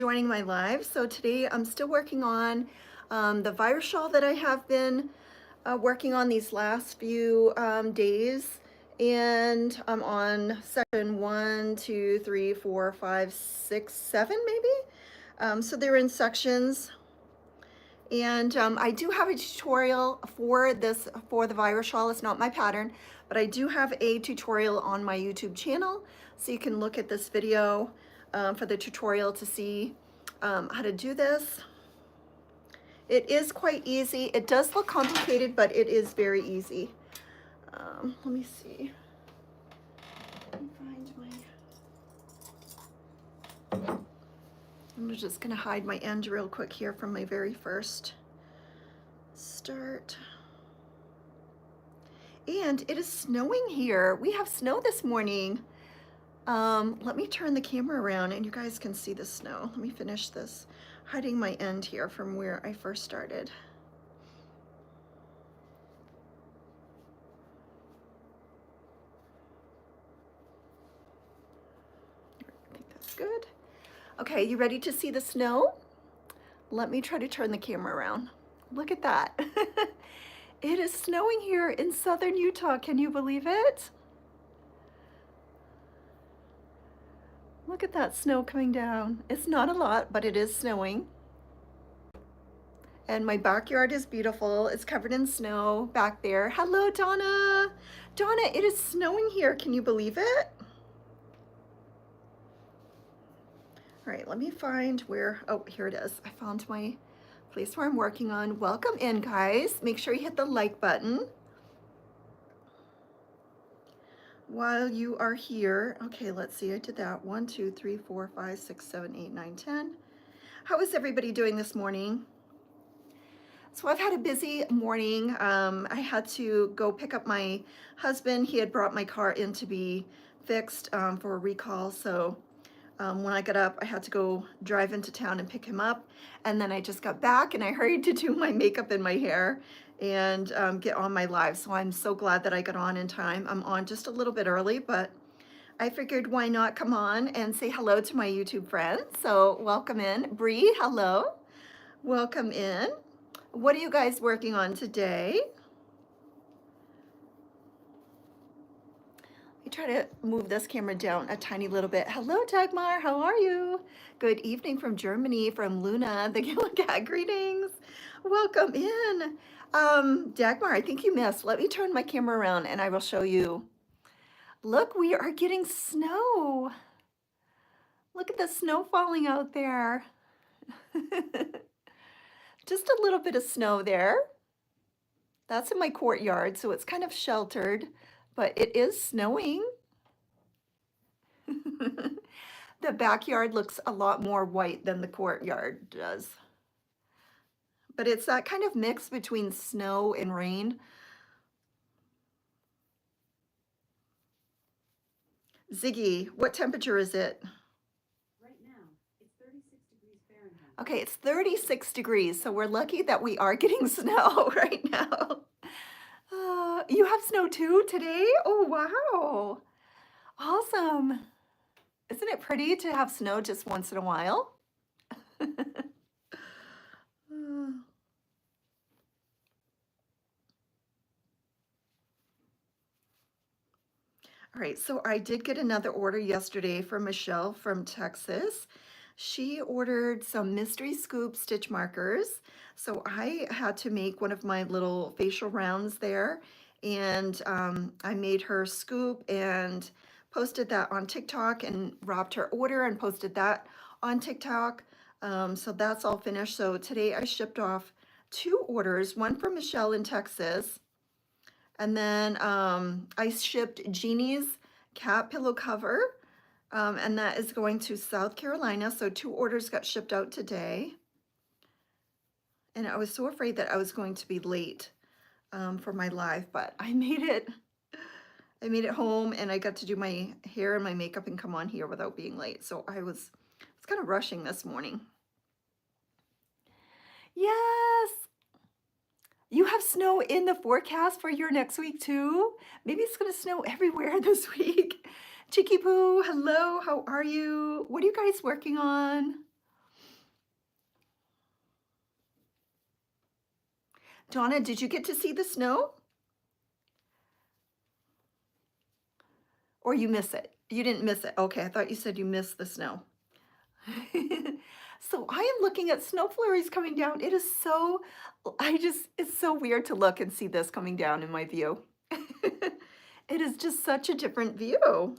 Joining my live. So today I'm still working on the virus shawl that I have been working on these last few days. And I'm on section 1, 2, 3, 4, 5, 6, 7 maybe. So they're in sections. And I do have a tutorial for the virus shawl. It's not my pattern, but I do have a tutorial on my YouTube channel. So you can look at this video for the tutorial to see how to do this. It is quite easy. It does look complicated, but it is very easy. Let me see. Let me find my... I'm just gonna hide my end real quick here from my very first start. And it is snowing here. We have snow this morning. Let me turn the camera around and you guys can see the snow. Let me finish this, hiding my end here from where I first started. I think that's good. Okay, you ready to see the snow? Let me try to turn the camera around. Look at that. It is snowing here in southern Utah. Can you believe it? Look at that snow coming down. It's not a lot, but it is snowing. And my backyard is beautiful. It's covered in snow back there. Hello, Donna. Donna, it is snowing here. Can you believe it? All right, let me find where, oh, here it is. I found my place where I'm working on. Welcome in, guys. Make sure you hit the like button while you are here. Okay, let's see, I did that. 1, 2, 3, 4, 5, 6, 7, 8, 9, 10. How is everybody doing this morning? So I've had a busy morning. I had to go pick up my husband. He had brought my car in to be fixed for a recall. So when I got up, I had to go drive into town and pick him up. And then I just got back and I hurried to do my makeup and my hair and get on my live. So I'm so glad that I got on in time. I'm on just a little bit early, but I figured why not come on and say hello to my YouTube friends. So welcome in. Bree, hello. Welcome in. What are you guys working on today? Let me try to move this camera down a tiny little bit. Hello, Dagmar, how are you? Good evening from Germany, from Luna, the Gila Cat, greetings. Welcome in. Dagmar, I think you missed. Let me turn my camera around and I will show you. Look, we are getting snow. Look at the snow falling out there. Just a little bit of snow there. That's in my courtyard, so it's kind of sheltered, but it is snowing. The backyard looks a lot more white than the courtyard does. But it's that kind of mix between snow and rain. Ziggy, what temperature is it? Right now, it's 36 degrees Fahrenheit. Okay, it's 36 degrees, so we're lucky that we are getting snow right now. You have snow too today? Oh, wow. Awesome. Isn't it pretty to have snow just once in a while? All right, so I did get another order yesterday from Michelle from Texas. She ordered some mystery scoop stitch markers. So I had to make one of my little facial rounds there. And I made her scoop and posted that on TikTok and wrapped her order and posted that on TikTok. So that's all finished. So today I shipped off 2 orders, one from Michelle in Texas. And then I shipped Jeannie's cat pillow cover, and that is going to South Carolina. So 2 orders got shipped out today. And I was so afraid that I was going to be late for my live, but I made it. I made it home and I got to do my hair and my makeup and come on here without being late. So I was kind of rushing this morning. Yes. You have snow in the forecast for your next week too? Maybe it's gonna snow everywhere this week. Chicky Poo, hello, how are you? What are you guys working on? Donna, did you get to see the snow? Or you miss it? You didn't miss it. Okay, I thought you said you missed the snow. So I am looking at snow flurries coming down. It is so, it's so weird to look and see this coming down in my view. It is just such a different view.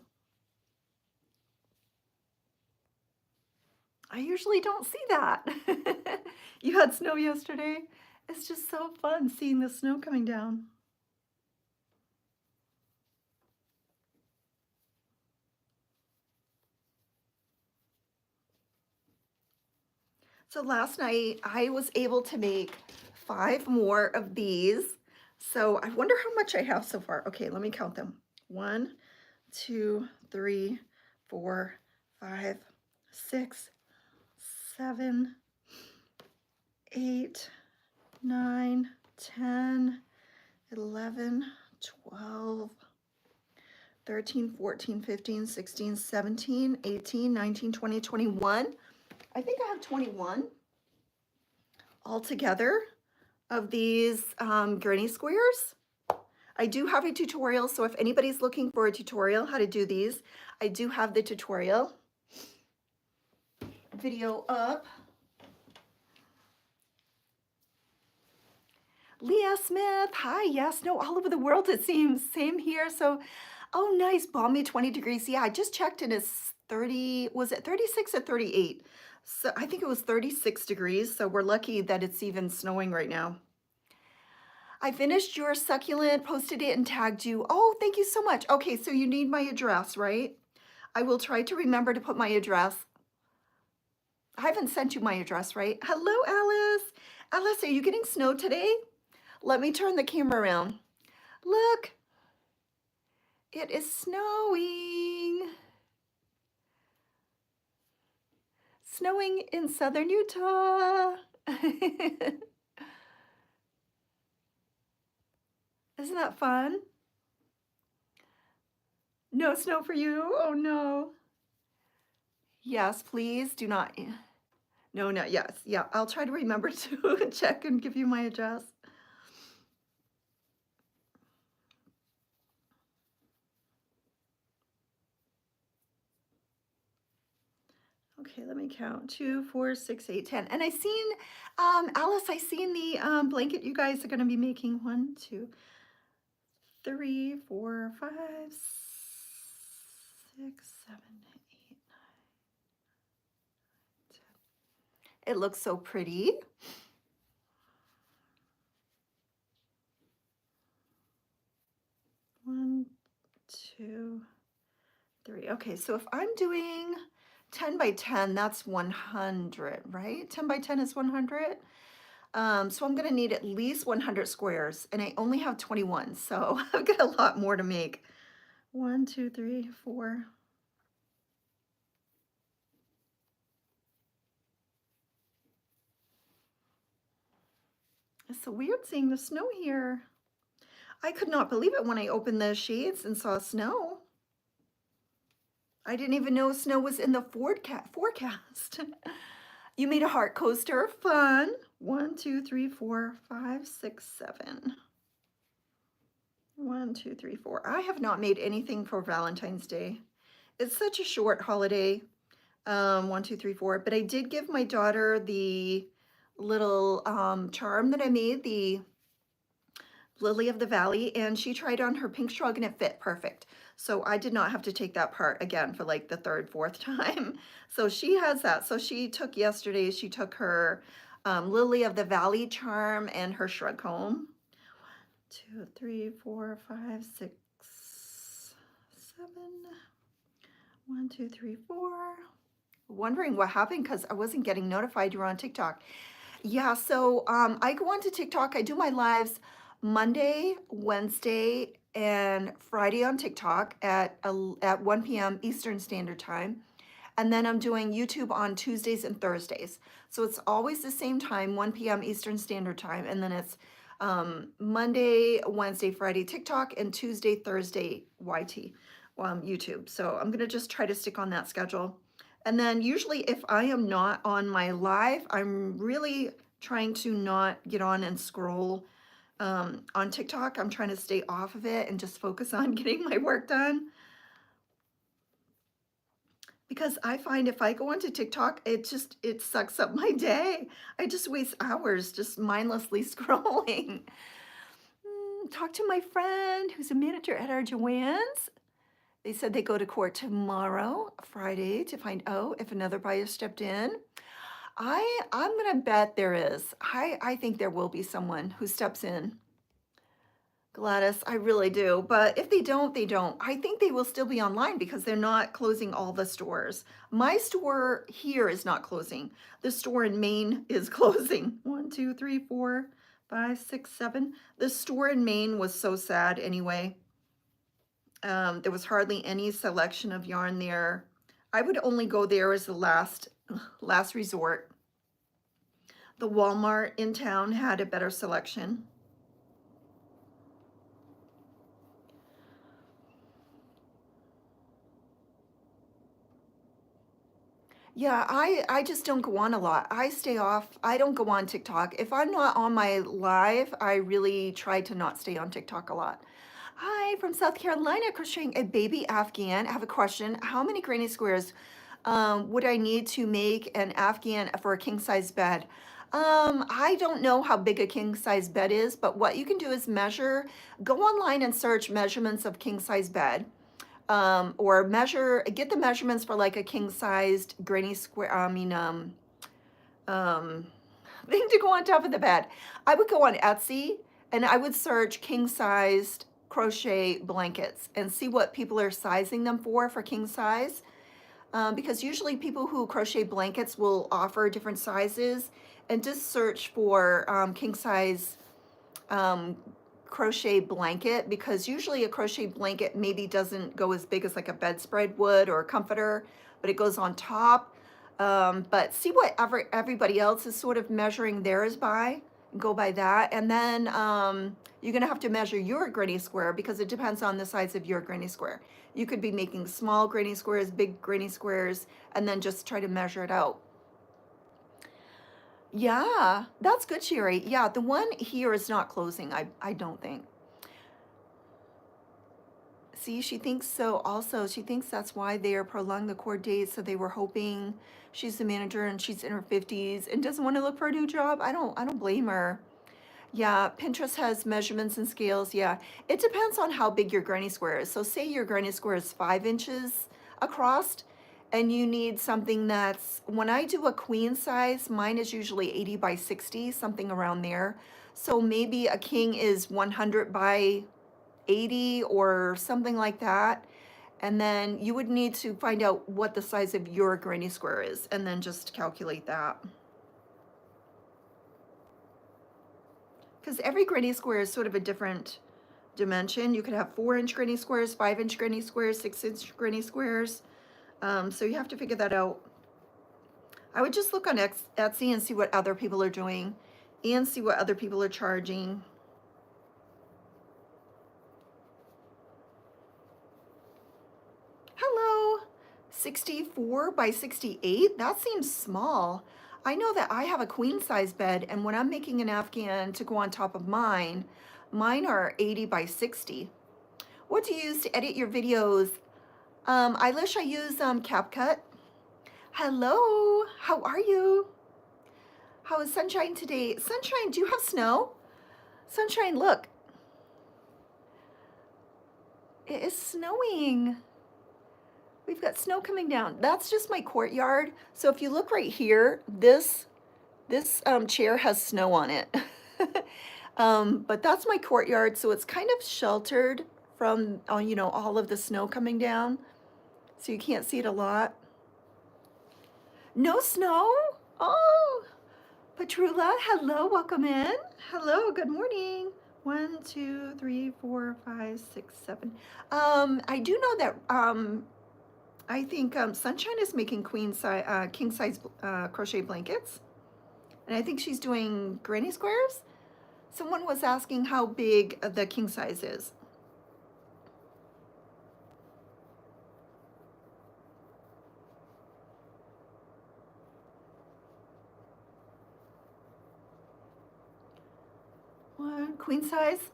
I usually don't see that. You had snow yesterday? It's just so fun seeing the snow coming down. So last night I was able to make 5 more of these. So I wonder how much I have so far. Okay, let me count them. 1, 2, 3, 4, 5, 6, 7, 8, 9, 10, 11, 12, 13, 14, 15, 16, 17, 18, 19, 20, 21. I think I have 21 altogether of these granny squares. I do have a tutorial, so if anybody's looking for a tutorial how to do these, I do have the tutorial video up. Leah Smith, hi, yes, no, all over the world it seems, same here. So, oh nice, balmy 20 degrees. Yeah, I just checked and it's 30, was it 36 or 38? So I think it was 36 degrees, so we're lucky that it's even snowing right now. I finished your succulent, posted it and tagged you. Oh, thank you so much. Okay, so you need my address, right? I will try to remember to put my address. I haven't sent you my address, right? Hello, Alice. Alice, are you getting snow today? Let me turn the camera around. Look, it is snowing. Snowing in southern Utah. Isn't that fun? No snow for you? Oh no. Yes, please do not. No, no, yes. Yeah, I'll try to remember to check and give you my address. Okay, let me count. 2, 4, 6, 8, 10. And I seen, Alice, I seen the blanket you guys are going to be making. 1, 2, 3, 4, 5, 6, 7, 8, 9, 10. It looks so pretty. One, 2, 3. Okay, so if I'm doing 10 by 10, that's 100, right? 10 by 10 is 100. So I'm gonna need at least 100 squares, and I only have 21, so I've got a lot more to make. 1, 2, 3, 4. It's so weird seeing the snow here. I could not believe it when I opened the shades and saw snow. I didn't even know snow was in the forecast. You made a heart coaster, fun. 1, 2, 3, 4, 5, 6, 7. 1, 2, 3, 4. I have not made anything for Valentine's Day. It's such a short holiday. 1, 2, 3, 4. But I did give my daughter the little charm that I made, the Lily of the Valley, and she tried on her pink shrug and it fit perfect. So I did not have to take that part again for like the 3rd, 4th time. So she has that. So she took yesterday, she took her Lily of the Valley charm and her shrug home. 2, 3, 4, 5, 6, 7. 1, 2, 3, 4. Wondering what happened because I wasn't getting notified you were on TikTok. Yeah, so I go on to TikTok. I do my lives Monday, Wednesday, and Friday on TikTok at 1 p.m. Eastern Standard Time. And then I'm doing YouTube on Tuesdays and Thursdays. So it's always the same time, 1 p.m. Eastern Standard Time. And then it's Monday, Wednesday, Friday TikTok, and Tuesday, Thursday YT YouTube. So I'm gonna just try to stick on that schedule. And then usually if I am not on my live, I'm really trying to not get on and scroll On TikTok. I'm trying to stay off of it and just focus on getting my work done. Because I find if I go onto TikTok, it sucks up my day. I just waste hours just mindlessly scrolling. Talk to my friend who's a manager at our Joann's. They said they go to court tomorrow, Friday, to find out if another buyer stepped in. I'm gonna bet there is. I think there will be someone who steps in. Gladys, I really do. But if they don't, they don't. I think they will still be online because they're not closing all the stores. My store here is not closing. The store in Maine is closing. 1, 2, 3, 4, 5, 6, 7. The store in Maine was so sad anyway. There was hardly any selection of yarn there. I would only go there as the last resort. The Walmart in town had a better selection. Yeah, I just don't go on a lot. I stay off. I don't go on TikTok. If I'm not on my live, I really try to not stay on TikTok a lot. Hi, from South Carolina, crocheting a baby Afghan. I have a question. How many granny squares would I need to make an Afghan for a king size bed? I don't know how big a king size bed is, but what you can do is measure, go online and search measurements of king size bed. Or get the measurements for like a king sized granny square, thing to go on top of the bed. I would go on Etsy and I would search king sized crochet blankets and see what people are sizing them for king size. Because usually people who crochet blankets will offer different sizes, and just search for king size crochet blanket, because usually a crochet blanket maybe doesn't go as big as like a bedspread would or a comforter, but it goes on top. But see what everybody else is sort of measuring theirs by, and go by that. And then you're gonna have to measure your granny square because it depends on the size of your granny square. You could be making small granny squares, big granny squares, and then just try to measure it out. Yeah, that's good, Sherry. Yeah, the one here is not closing, I don't think. See, she thinks so also. She thinks that's why they are prolonging the court date. So they were hoping, she's the manager and she's in her 50s and doesn't want to look for a new job. I don't blame her. Yeah, Pinterest has measurements and scales. Yeah, it depends on how big your granny square is. So say your granny square is 5 inches across and you need something that's, when I do a queen size, mine is usually 80 by 60, something around there. So maybe a king is 100 by 80 or something like that. And then you would need to find out what the size of your granny square is and then just calculate that. Because every granny square is sort of a different dimension. You could have 4-inch granny squares, 5-inch granny squares, 6-inch granny squares. So you have to figure that out. I would just look on Etsy and see what other people are doing and see what other people are charging. Hello, 64 by 68. That seems small. I know that I have a queen size bed, and when I'm making an Afghan to go on top of mine, mine are 80 by 60. What do you use to edit your videos? Eilish, I use CapCut. Hello, how are you? How is Sunshine today? Sunshine, do you have snow? Sunshine, look. It is snowing. We've got snow coming down. That's just my courtyard. So if you look right here, this chair has snow on it. But that's my courtyard, so it's kind of sheltered from all of the snow coming down. So you can't see it a lot. No snow? Oh, Petrula, hello, welcome in. Hello, good morning. 1, 2, 3, 4, 5, 6, 7. I do know that I think Sunshine is making king size crochet blankets, and I think she's doing granny squares. Someone was asking how big the king size is. What? queen size.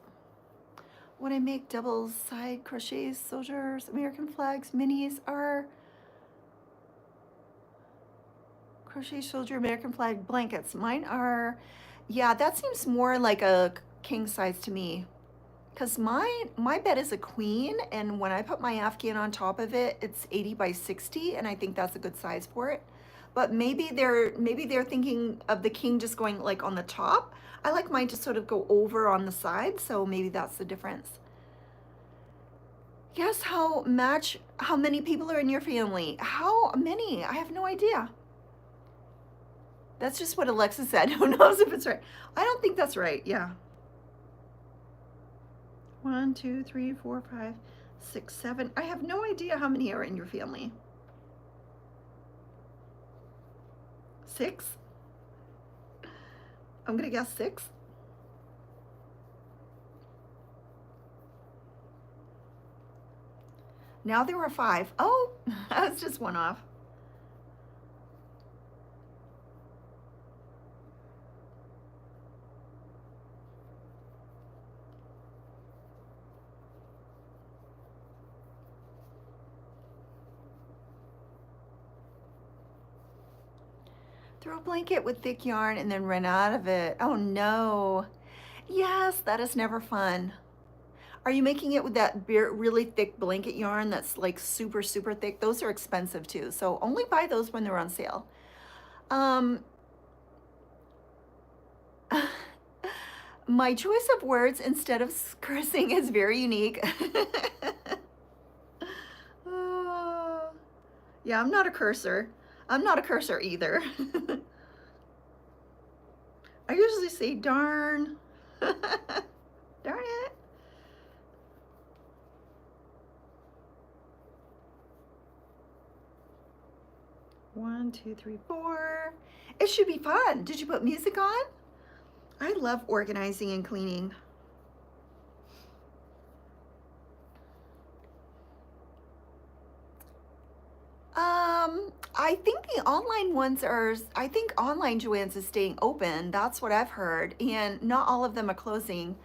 When I make double side crochets, soldiers, American flags, minis are crochet soldier American flag blankets. Mine are, yeah, that seems more like a king size to me. Because my bed is a queen, and when I put my Afghan on top of it, it's 80 by 60, and I think that's a good size for it. But maybe they're thinking of the king just going like on the top. I like mine to sort of go over on the side, so maybe that's the difference. Guess how many people are in your family? How many? I have no idea. That's just what Alexa said. Who knows if it's right? I don't think that's right. Yeah. 1, 2, 3, 4, 5, 6, 7. I have no idea how many are in your family. 6? I'm gonna guess 6. Now there are 5. Oh, that's just one off. Throw a blanket with thick yarn and then run out of it. Oh no. Yes, that is never fun. Are you making it with that really thick blanket yarn that's like super, super thick? Those are expensive too. So only buy those when they're on sale. My choice of words instead of cursing is very unique. Yeah, I'm not a cursor. I'm not a cursor either. I usually say darn. Darn it. One, two, three, 4. It should be fun. Did you put music on? I love organizing and cleaning. I think the online ones are, I think online Joann's is staying open. That's what I've heard. And not all of them are closing.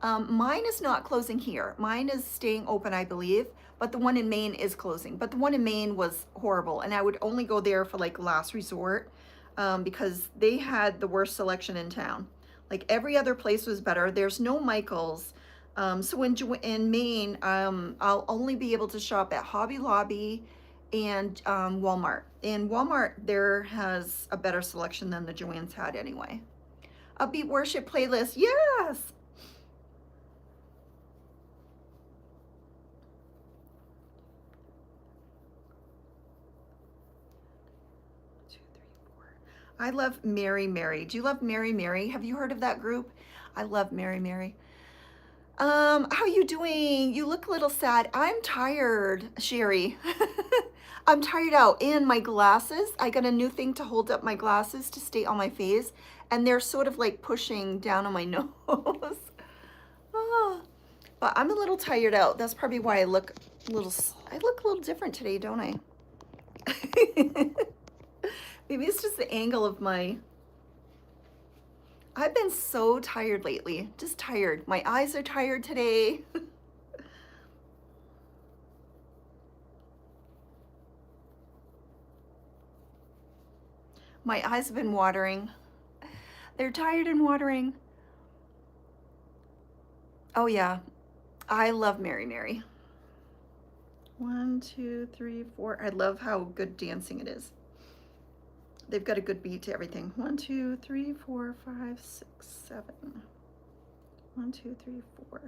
Mine is not closing here. Mine is staying open, I believe. But the one in Maine is closing. But the one in Maine was horrible. And I would only go there for like last resort because they had the worst selection in town. Like every other place was better. There's no Michael's. So in Maine, I'll only be able to shop at Hobby Lobby and Walmart. And Walmart there has a better selection than the Joann's had anyway. Upbeat worship playlist, yes. Two, three, 4. I love Mary Mary. Do you love Mary Mary? Have you heard of that group? I love Mary Mary. How you doing? You look a little sad. I'm tired, Sherry. I'm tired out. And my glasses, I got a new thing to hold up my glasses to stay on my face, and they're sort of like pushing down on my nose. Oh, but I'm a little tired out. That's probably why I look a little different today, don't I? Maybe it's just the angle of my, I've been so tired lately, just tired. My eyes are tired today. My eyes have been watering. They're tired and watering. Oh yeah, I love Mary Mary. 1, 2, 3, 4. I love how good dancing it is. They've got a good beat to everything. 1, 2, 3, 4, 5, 6, 7. 1, 2, 3, 4.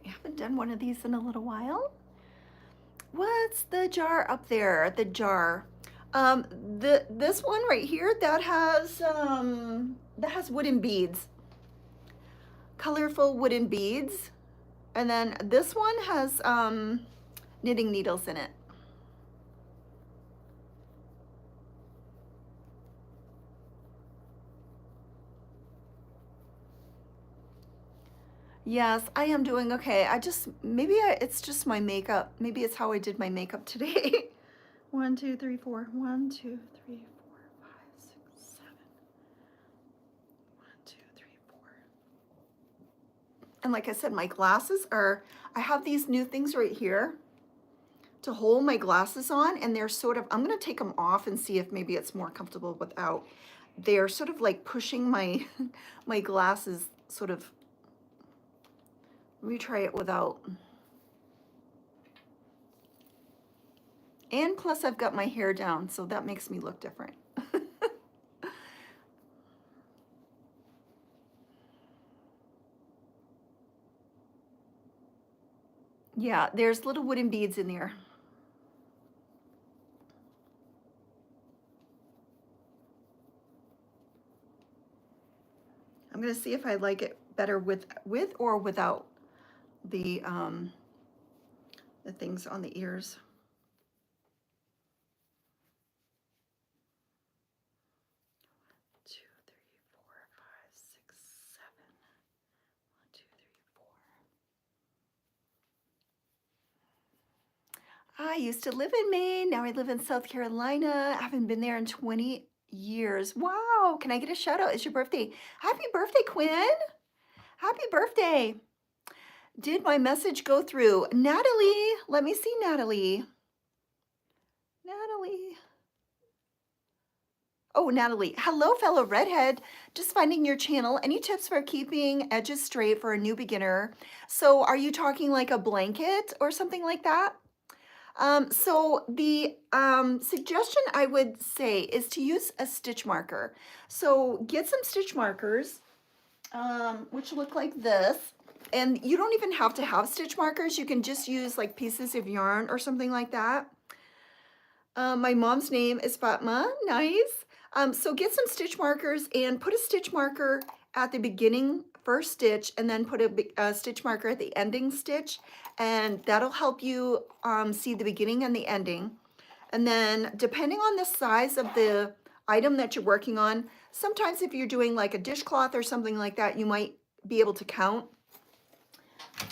I haven't done one of these in a little while. What's the jar up there? The jar. This one right here that has wooden beads, colorful wooden beads, and then this one has knitting needles in it. Yes, I am doing okay. It's just my makeup. Maybe it's how I did my makeup today. 1, 2, 3, 4. 1, 2, 3, 4, 5, 6, 7. 1, 2, 3, 4. And like I said, my glasses are, I have these new things right here to hold my glasses on, and they're sort of, I'm gonna take them off and see if maybe it's more comfortable without. They're sort of like pushing my, my glasses sort of, let me try it without. And plus I've got my hair down, so that makes me look different. Yeah, there's little wooden beads in there. I'm gonna see if I like it better with or without the things on the ears. Two, three, four, five, six, 7. 1, 2, 3, 4. I used to live in Maine. Now I live in South Carolina. I haven't been there in 20 years. Wow. Can I get a shout out? It's your birthday. Happy birthday, Quinn. Happy birthday. Did my message go through? Natalie, let me see Natalie. Natalie. Oh, Natalie. Hello, fellow redhead. Just finding your channel. Any tips for keeping edges straight for a new beginner? So are you talking like a blanket or something like that? So the suggestion I would say is to use a stitch marker. So get some stitch markers, which look like this. And you don't even have to have stitch markers. You can just use like pieces of yarn or something like that. My mom's name is Fatma. Nice. So get some stitch markers and put a stitch marker at the beginning first stitch, and then put a stitch marker at the ending stitch, and that'll help you see the beginning and the ending. And then depending on the size of the item that you're working on, sometimes if you're doing like a dishcloth or something like that, you might be able to count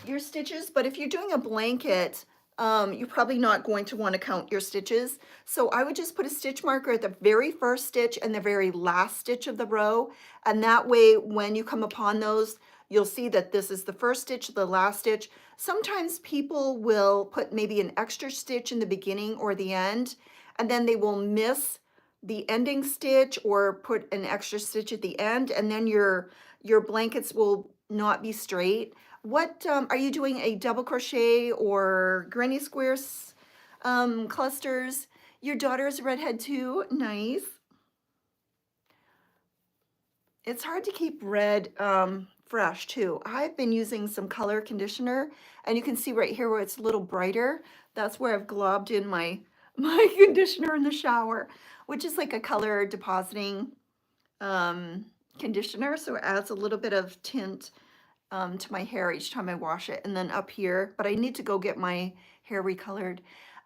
your stitches, but if you're doing a blanket, you're probably not going to want to count your stitches. So I would just put a stitch marker at the very first stitch and the very last stitch of the row. And that way, when you come upon those, you'll see that this is the first stitch, the last stitch. Sometimes people will put maybe an extra stitch in the beginning or the end, and then they will miss the ending stitch or put an extra stitch at the end, and then your blankets will not be straight. What are you doing, a double crochet or granny squares clusters? Your daughter's redhead too. Nice. It's hard to keep red fresh too. I've been using some color conditioner, and you can see right here where it's a little brighter. That's where I've globbed in my my conditioner in the shower, which is like a color depositing conditioner. So it adds a little bit of tint to my hair each time I wash it. And then up here, but I need to go get my hair recolored.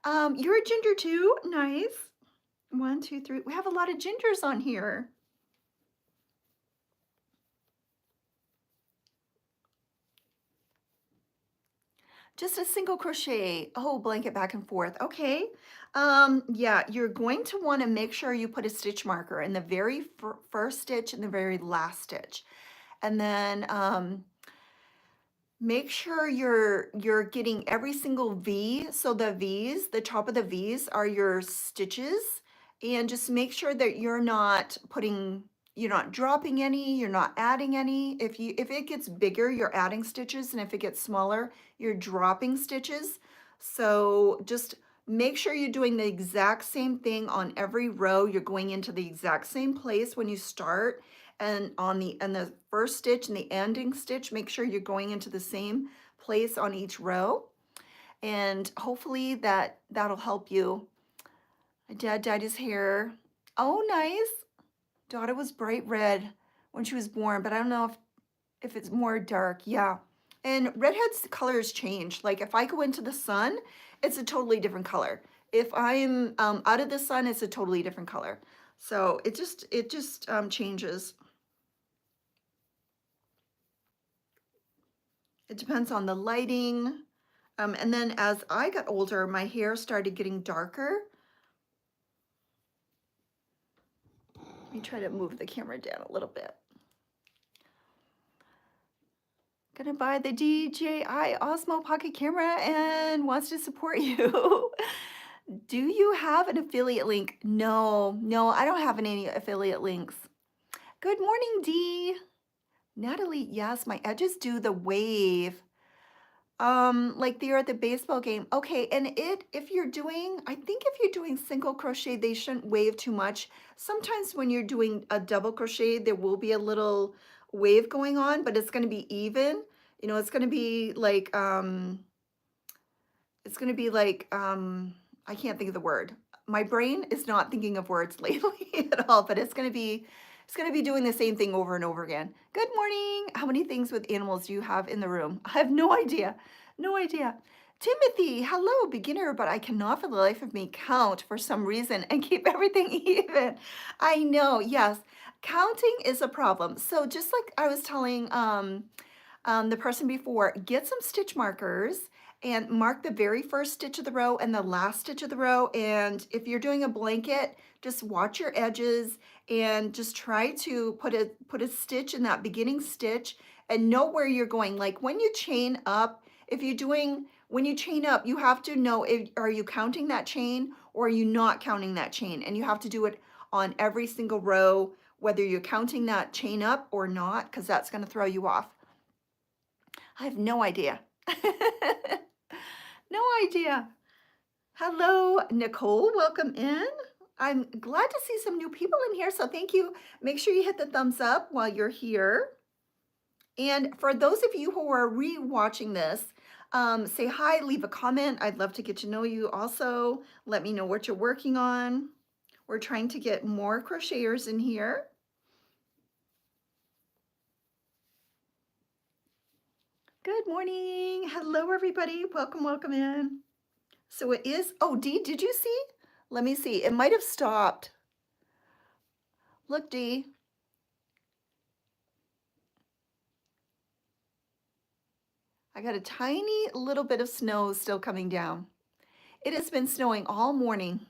You're a ginger too. Nice. 1, 2, 3. We have a lot of gingers on here. Just a single crochet. Oh, blanket back and forth. Okay. Yeah, you're going to want to make sure you put a stitch marker in the very first stitch and the very last stitch. And then make sure you're getting every single V. So the V's, the top of the V's are your stitches, and just make sure that you're not dropping any, you're not adding any. If it gets bigger, you're adding stitches, and if it gets smaller, you're dropping stitches. So just make sure you're doing the exact same thing on every row. You're going into the exact same place when you start, and on the first stitch and the ending stitch, make sure you're going into the same place on each row, and hopefully that'll help you. My dad dyed his hair. Oh, nice. Daughter was bright red when she was born, but I don't know if it's more dark. Yeah. And redheads colors change. Like if I go into the sun, it's a totally different color. If I'm out of the sun, it's a totally different color. So it just changes. It depends on the lighting. And then as I got older, my hair started getting darker. Let me try to move the camera down a little bit. Gonna buy the DJI Osmo Pocket Camera and wants to support you. Do you have an affiliate link? No, I don't have any affiliate links. Good morning, Dee. Natalie, yes, my edges do the wave. Like they're at the baseball game. Okay, and if you're doing, I think if you're doing single crochet, they shouldn't wave too much. Sometimes when you're doing a double crochet, there will be a little wave going on, but it's going to be even. You know, it's going to be like I can't think of the word. My brain is not thinking of words lately at all, but it's going to be doing the same thing over and over again. Good morning. How many things with animals do you have in the room? I have no idea. No idea. Timothy, hello, beginner, but I cannot for the life of me count for some reason and keep everything even. I know, yes. Counting is a problem. So just like I was telling the person before, get some stitch markers and mark the very first stitch of the row and the last stitch of the row. And if you're doing a blanket, just watch your edges and just try to put a stitch in that beginning stitch and know where you're going. Like when you chain up, when you chain up, you have to know, are you counting that chain or are you not counting that chain? And you have to do it on every single row, whether you're counting that chain up or not, because that's going to throw you off. I have no idea. No idea. Hello, Nicole. Welcome in. I'm glad to see some new people in here, so thank you. Make sure you hit the thumbs up while you're here. And for those of you who are re-watching this, say hi, leave a comment. I'd love to get to know you also. Let me know what you're working on. We're trying to get more crocheters in here. Good morning. Hello, everybody. Welcome in. So it is, oh, Dee, did you see? Let me see. It might have stopped. Look, Dee. I got a tiny little bit of snow still coming down. It has been snowing all morning.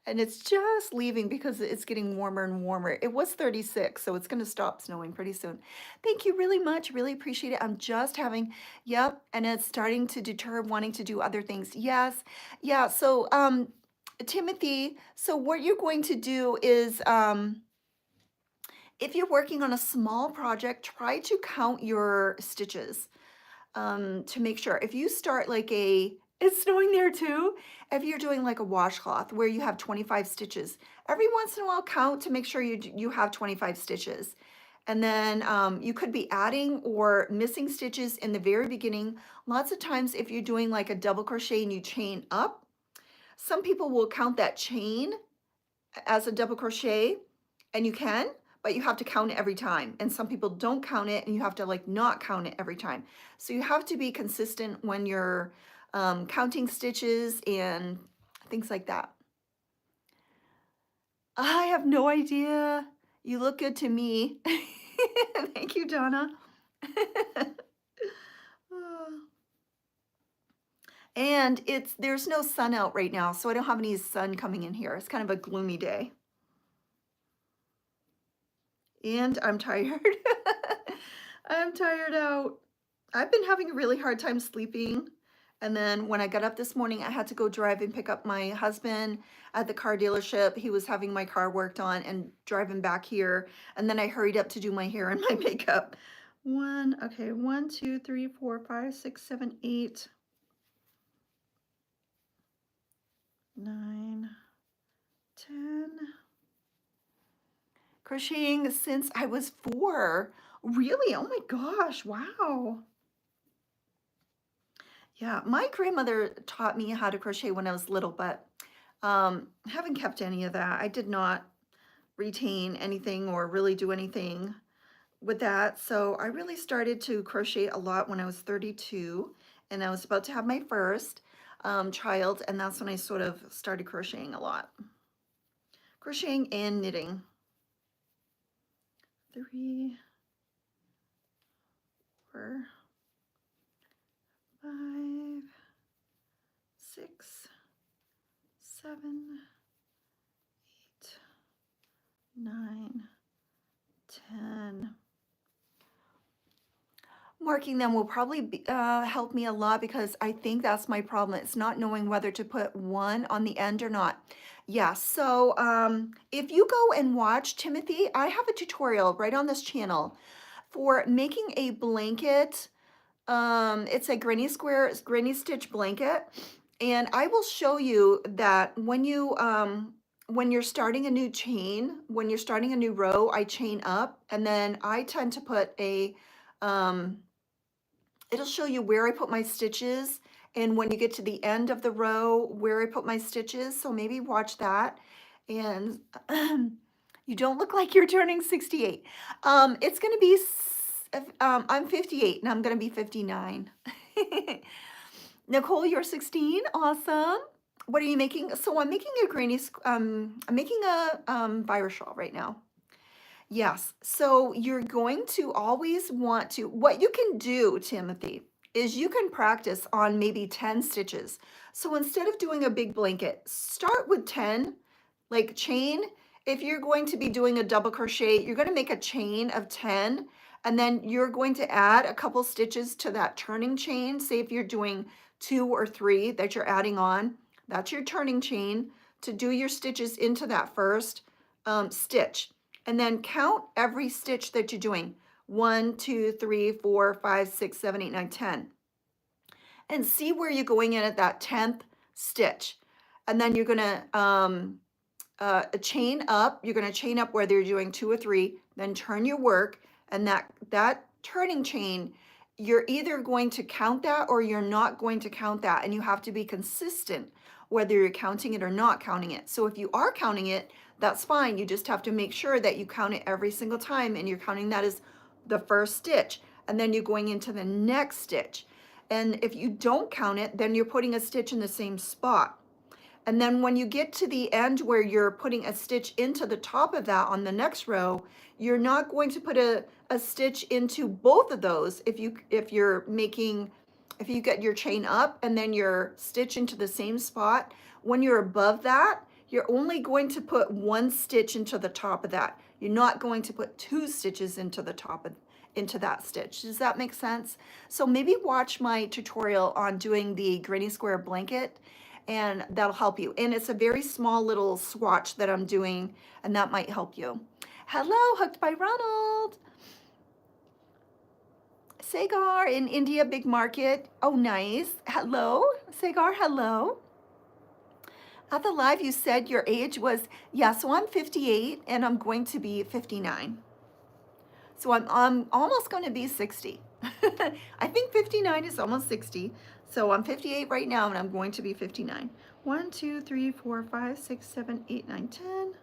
And it's just leaving because it's getting warmer and warmer. It was 36, so it's going to stop snowing pretty soon. Thank you really much. Really appreciate it. I'm just having, yep, and it's starting to deter wanting to do other things. Yes, yeah. So, Timothy, so what you're going to do is, if you're working on a small project, try to count your stitches to make sure. If you start like it's snowing there too. If you're doing like a washcloth where you have 25 stitches, every once in a while count to make sure you have 25 stitches. And then you could be adding or missing stitches in the very beginning. Lots of times if you're doing like a double crochet and you chain up, some people will count that chain as a double crochet, and you can, but you have to count it every time. And some people don't count it and you have to like not count it every time. So you have to be consistent when you're counting stitches and things like that. I have no idea. You look good to me. Thank you, Donna. And there's no sun out right now, so I don't have any sun coming in here. It's kind of a gloomy day. And I'm tired. I'm tired out. I've been having a really hard time sleeping. And then when I got up this morning, I had to go drive and pick up my husband at the car dealership. He was having my car worked on and driving back here. And then I hurried up to do my hair and my makeup. 1, 2, 3, 4, 5, 6, 7, 8, 9, 10. Crocheting since I was 4. Really? Oh my gosh, wow. Yeah, my grandmother taught me how to crochet when I was little, but haven't kept any of that. I did not retain anything or really do anything with that. So I really started to crochet a lot when I was 32, and I was about to have my first child, and that's when I sort of started crocheting a lot. Crocheting and knitting. 3, 4, 4, 5, 6, 7, 8, 9, 10. Marking them will probably help me a lot because I think that's my problem. It's not knowing whether to put one on the end or not. Yeah, so if you go and watch Timothy, I have a tutorial right on this channel for making a blanket. It's a granny stitch blanket. And I will show you that when you're starting a new chain, when you're starting a new row, I chain up, and then I tend to put um, it'll show you where I put my stitches, and when you get to the end of the row, where I put my stitches. So maybe watch that. And you don't look like you're turning 68. It's gonna be, I'm 58 and I'm gonna be 59. Nicole, you're 16, awesome. What are you making? So I'm making a I'm making a virus shawl right now. Yes, so you're going to always want to, what you can do, Timothy, is you can practice on maybe 10 stitches. So instead of doing a big blanket, start with 10, like chain. If you're going to be doing a double crochet, you're going to make a chain of 10, and then you're going to add a couple stitches to that turning chain. Say if you're doing 2 or 3 that you're adding on, that's your turning chain to do your stitches into that first stitch. And then count every stitch that you're doing. 1, 2, 3, 4, 5, 6, 7, 8, 9, 10. And see where you're going in at that 10th stitch. And then you're gonna chain up. You're gonna chain up whether you're doing 2 or 3, then turn your work, and that turning chain, you're either going to count that or you're not going to count that, and you have to be consistent whether you're counting it or not counting it. So if you are counting it, that's fine. You just have to make sure that you count it every single time, and you're counting that as the first stitch, and then you're going into the next stitch. And if you don't count it, then you're putting a stitch in the same spot. And then when you get to the end where you're putting a stitch into the top of that on the next row, you're not going to put a stitch into both of those. If you get your chain up and then your stitch into the same spot, when you're above that, you're only going to put 1 stitch into the top of that. You're not going to put 2 stitches into the top of into that stitch. Does that make sense? So maybe watch my tutorial on doing the granny square blanket, and that'll help you. And it's a very small little swatch that I'm doing, and that might help you. Hello, Hooked by Ronald. Sagar in India Big Market. Oh, nice. Hello, Sagar, hello. At the live, you said your age was, yeah, so I'm 58 and I'm going to be 59. So I'm almost going to be 60. I think 59 is almost 60. So I'm 58 right now and I'm going to be 59. 1, 2, 3, 4, 5, 6, 7, 8, 9, 10.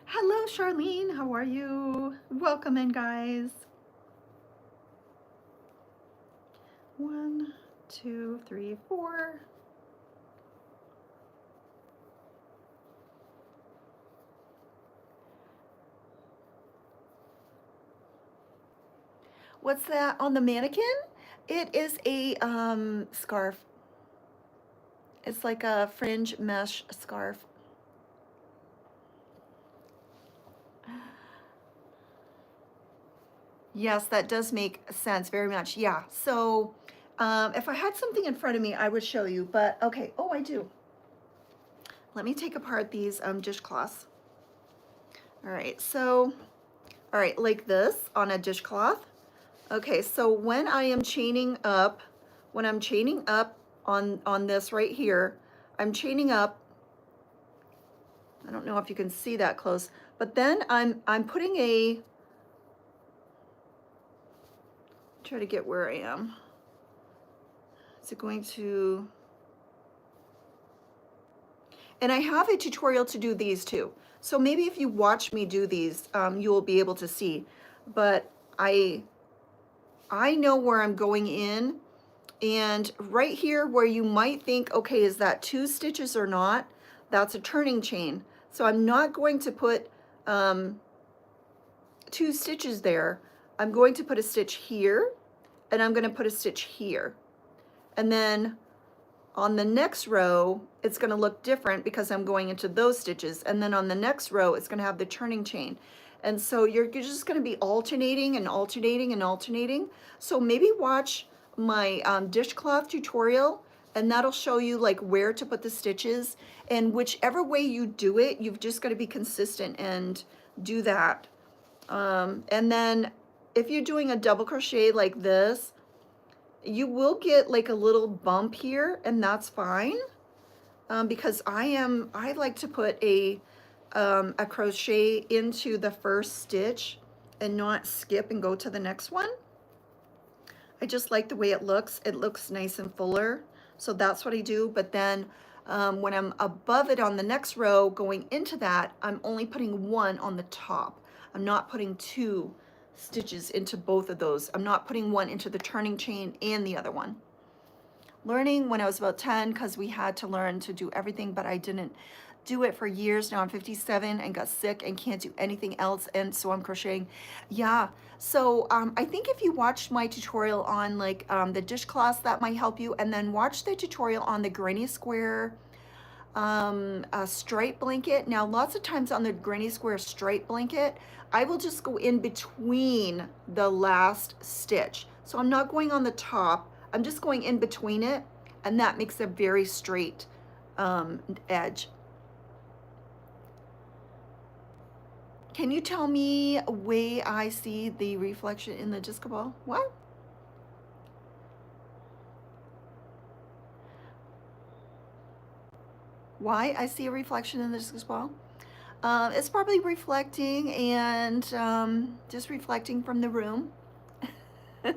Hello, Charlene. How are you? Welcome in, guys. 1, 2, 3, 4. What's that on the mannequin? It is a scarf. It's like a fringe mesh scarf. Yes, that does make sense very much. Yeah. So if I had something in front of me, I would show you. But okay. Oh, I do. Let me take apart these dishcloths. All right. So, all right, like this on a dishcloth. Okay. So when I am chaining up, on this right here, I'm chaining up. I don't know if you can see that close, but then I'm putting a, try to get where I am. Is it going to, and I have a tutorial to do these too. So maybe if you watch me do these, you will be able to see, but I know where I'm going in, and right here where you might think, okay, is that 2 stitches or not? That's a turning chain. So I'm not going to put 2 stitches there. I'm going to put a stitch here, and I'm going to put a stitch here. And then on the next row, it's going to look different because I'm going into those stitches. And then on the next row, it's going to have the turning chain. And so you're just going to be alternating and alternating and alternating. So maybe watch my dishcloth tutorial, and that'll show you like where to put the stitches. And whichever way you do it, you've just got to be consistent and do that. And then if you're doing a double crochet like this, you will get like a little bump here, and that's fine, because I like to put a crochet into the first stitch and not skip and go to the next one. I just like the way it looks. It looks nice and fuller, so that's what I do. But then when I'm above it on the next row going into that, I'm only putting 1 on the top. I'm not putting 2 stitches into both of those. I'm not putting 1 into the turning chain and the other one. Learning when I was about 10, because we had to learn to do everything, but I didn't do it for years. Now I'm 57 and got sick and can't do anything else, and so I'm crocheting. Yeah, so I think if you watched my tutorial on like the dishcloths, that might help you, and then watch the tutorial on the granny square a stripe blanket. Now lots of times on the granny square stripe blanket, I will just go in between the last stitch. So I'm not going on the top, I'm just going in between it, and that makes a very straight edge. Can you tell me way I see the reflection in the disco ball? What? Why I see a reflection in the disco ball? It's probably reflecting and just reflecting from the room. All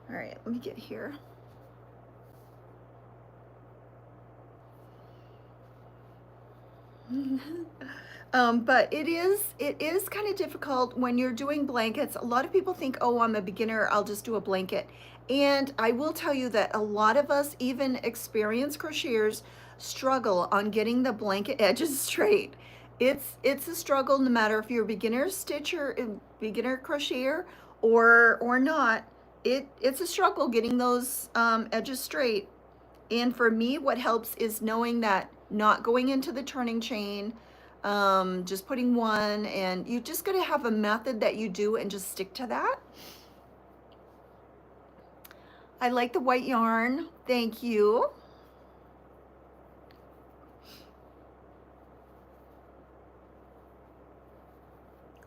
right, let me get here. But it is kind of difficult when you're doing blankets. A lot of people think, oh, I'm a beginner, I'll just do a blanket. And I will tell you that a lot of us, even experienced crocheters, struggle on getting the blanket edges straight. It's a struggle no matter if you're a beginner stitcher, beginner crocheter, or not. It's a struggle getting those edges straight. And for me, what helps is knowing that not going into the turning chain, just putting 1, and you just gotta have a method that you do and just stick to that. I like the white yarn, thank you.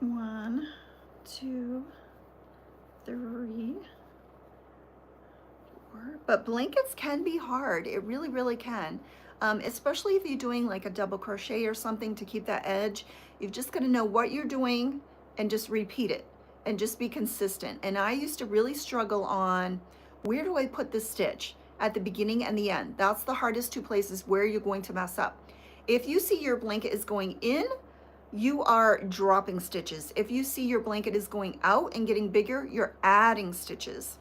One, 2, 3, 4. But blankets can be hard, it really, really can. Especially if you're doing like a double crochet or something to keep that edge. You've just got to know what you're doing and just repeat it and just be consistent. And I used to really struggle on where do I put the stitch at the beginning and the end. That's the hardest 2 places where you're going to mess up. If you see your blanket is going in, you are dropping stitches. If you see your blanket is going out and getting bigger, you're adding stitches.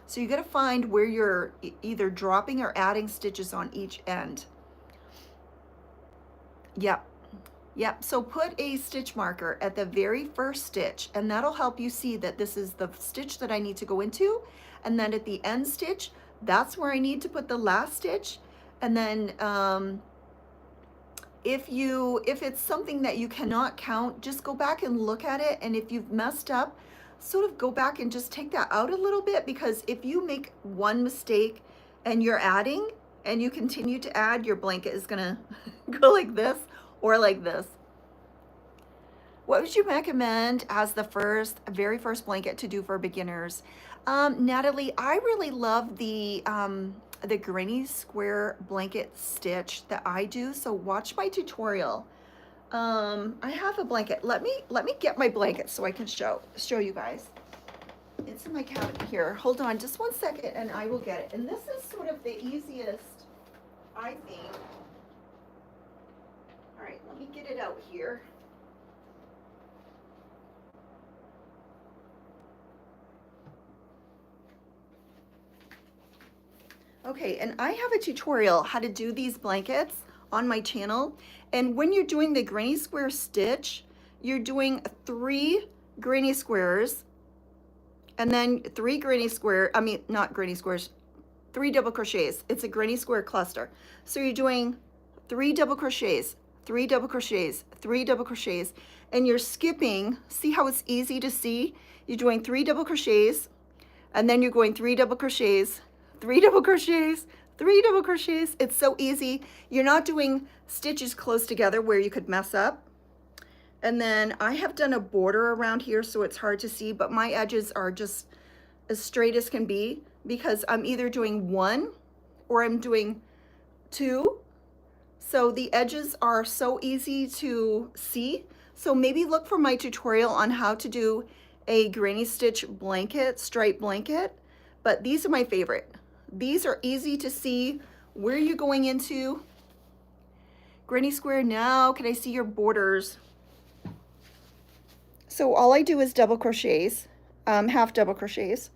So you got to find where you're either dropping or adding stitches on each end. Yep. Yep. So put a stitch marker at the very first stitch, and that'll help you see that this is the stitch that I need to go into. And then at the end stitch, that's where I need to put the last stitch. And then if it's something that you cannot count, just go back and look at it. And if you've messed up, sort of go back and just take that out a little bit, because if you make one mistake and you're adding and you continue to add, your blanket is gonna go like this or like this. What would you recommend as the very first blanket to do for beginners? Natalie, I really love the granny square blanket stitch that I do. So watch my tutorial. I have a blanket. Let me get my blanket so I can show you guys. It's in my cabinet here. Hold on just 1 second and I will get it. And this is sort of the easiest, I think. All right, let me get it out here. Okay, and I have a tutorial how to do these blankets on my channel. And when you're doing the granny square stitch, you're doing 3 granny squares and then 3 granny square, I mean, not granny squares, 3 double crochets. It's a granny square cluster. So you're doing 3 double crochets, 3 double crochets, 3 double crochets, and you're skipping. See how it's easy to see? You're doing 3 double crochets, and then you're going 3 double crochets, 3 double crochets, 3 double crochets. It's so easy. You're not doing stitches close together where you could mess up. And then I have done a border around here so it's hard to see, but my edges are just as straight as can be because I'm either doing 1 or I'm doing 2. So the edges are so easy to see. So maybe look for my tutorial on how to do a granny stitch blanket, striped blanket, but these are my favorite. These are easy to see where you're going into. Granny square, now can I see your borders? So all I do is double crochets, half double crochets.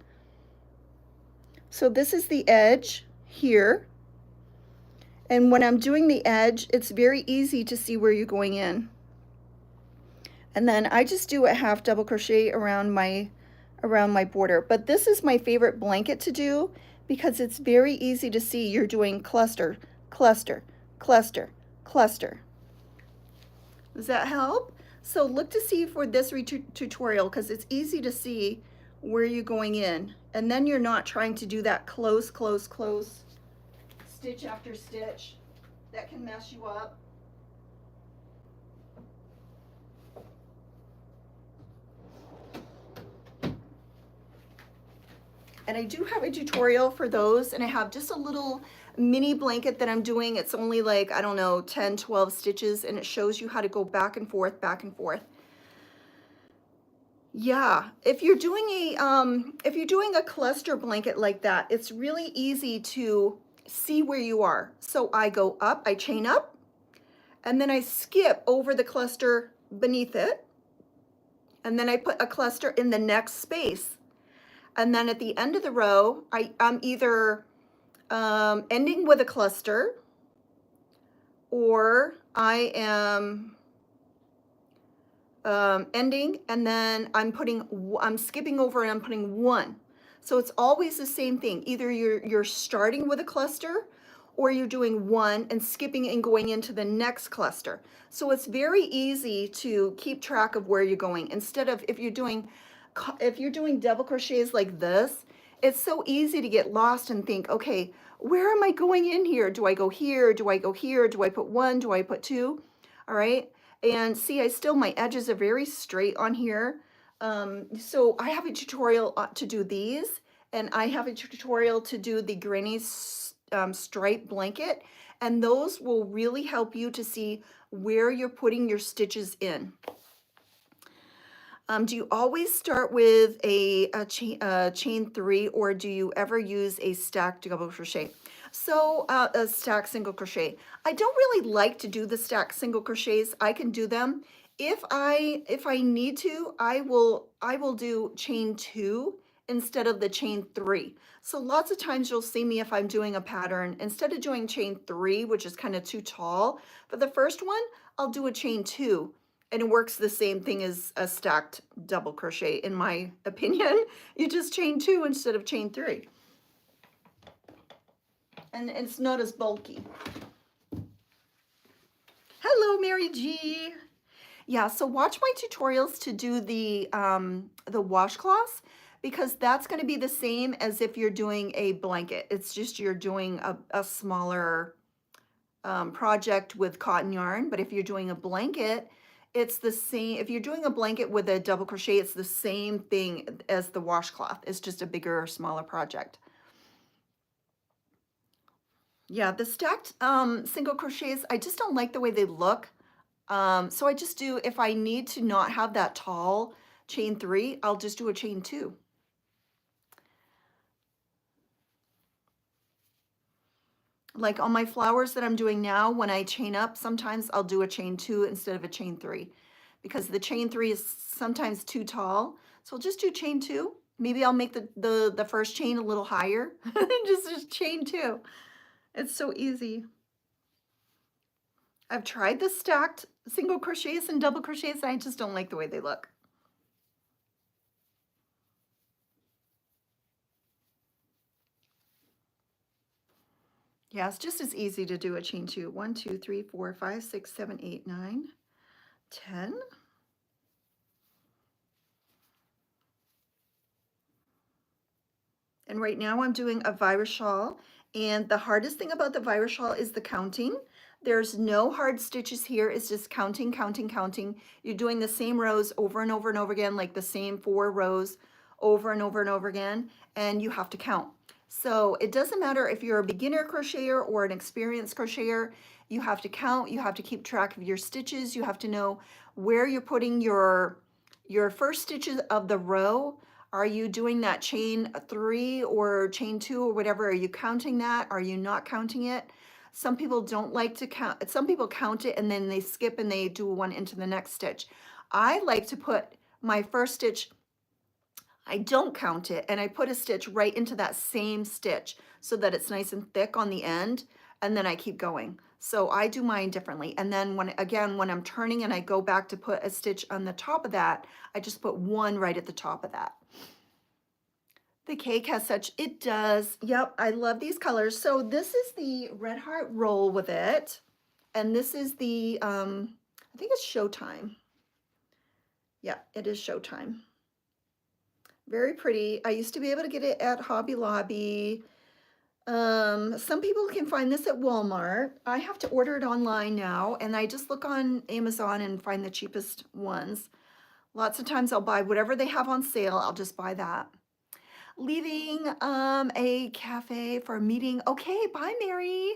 So this is the edge here. And when I'm doing the edge, it's very easy to see where you're going in. And then I just do a half double crochet around my border. But this is my favorite blanket to do because it's very easy to see you're doing cluster, cluster, cluster, cluster. Does that help? So look to see for this tutorial because it's easy to see where you're going in. And then you're not trying to do that close, close, close, stitch after stitch. That can mess you up. And I do have a tutorial for those, and I have just a little mini blanket that I'm doing. It's only like, I don't know, 10, 12 stitches, and it shows you how to go back and forth, back and forth. Yeah, if you're doing a cluster blanket like that, it's really easy to see where you are. So I go up, I chain up, and then I skip over the cluster beneath it, and then I put a cluster in the next space. And then at the end of the row, I'm either ending with a cluster, or I am ending and then I'm skipping over and I'm putting 1. So it's always the same thing. Either you're starting with a cluster or you're doing 1 and skipping and going into the next cluster. So it's very easy to keep track of where you're going. Instead of if you're doing double crochets like this, it's so easy to get lost and think, okay, where am I going in here? Do I go here? Do I go here? Do I put 1? Do I put 2? All right. And see, my edges are very straight on here. So I have a tutorial to do these, and I have a tutorial to do the granny stripe blanket, and those will really help you to see where you're putting your stitches in. Do you always start with a chain 3, or do you ever use a stacked double crochet? So a stacked single crochet. I don't really like to do the stacked single crochets. I can do them. If I need to, I will do chain 2 instead of the chain 3. So lots of times you'll see me if I'm doing a pattern, instead of doing chain 3, which is kind of too tall, for the first one, I'll do a chain 2. And it works the same thing as a stacked double crochet, in my opinion. You just chain 2 instead of chain 3. And it's not as bulky. Hello, Mary G. Yeah, so watch my tutorials to do the washcloths, because that's going to be the same as if you're doing a blanket. It's just you're doing a smaller project with cotton yarn. But if you're doing a blanket, it's the same. If you're doing a blanket with a double crochet, it's the same thing as the washcloth. It's just a bigger or smaller project. Yeah, the stacked single crochets, I just don't like the way they look. So I just do, if I need to not have that tall chain 3, I'll just do a chain 2. Like on my flowers that I'm doing now, when I chain up, sometimes I'll do a chain 2 instead of a chain 3, because the chain 3 is sometimes too tall. So I'll just do chain 2, Maybe I'll make the first chain a little higher. Just chain two. It's so easy. I've tried the stacked single crochets and double crochets, and I just don't like the way they look. Yeah, it's just as easy to do a chain two. 1, 2, 3, 4, 5, 6, 7, 8, 9, 10. And right now I'm doing a virus shawl. And the hardest thing about the virus shawl is the counting. There's no hard stitches here. It's just counting, counting, counting. You're doing the same rows over and over and over again, like the same 4 rows over and over and over again. And you have to count. So it doesn't matter if you're a beginner crocheter or an experienced crocheter, you have to count, you have to keep track of your stitches, you have to know where you're putting your first stitches of the row. Are you doing that chain 3 or chain 2 or whatever? Are you counting that? Are you not counting it? Some people don't like to count. Some people count it and then they skip and they do one into the next stitch. I like to put my first stitch, I don't count it, and I put a stitch right into that same stitch so that it's nice and thick on the end, and then I keep going. So I do mine differently. And then when I'm turning and I go back to put a stitch on the top of that, I just put one right at the top of that. The cake has such, it does. Yep, I love these colors. So this is the Red Heart roll with it. And this is the, I think it's Showtime. Yeah, it is Showtime. Very pretty. I used to be able to get it at Hobby Lobby. Some people can find this at Walmart. I have to order it online now, and I just look on Amazon and find the cheapest ones. Lots of times I'll buy whatever they have on sale. I'll just buy that. Leaving a cafe for a meeting. Okay, bye, Mary.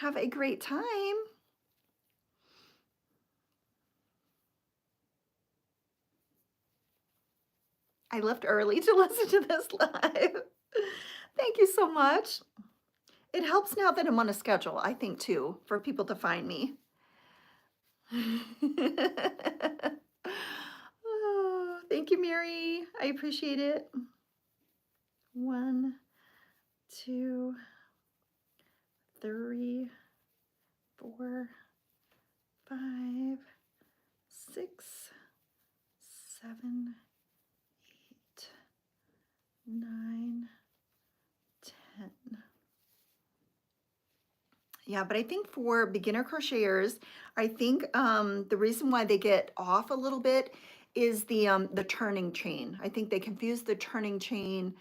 Have a great time. I left early to listen to this live. Thank you so much. It helps now that I'm on a schedule, I think, too, for people to find me. Oh, thank you, Mary. I appreciate it. 1, 2, 3, 4, 5, 6, 7, 8, 9, 10. Yeah, but I think for beginner crocheters, I think the reason why they get off a little bit is the turning chain. I think they confuse the turning chain,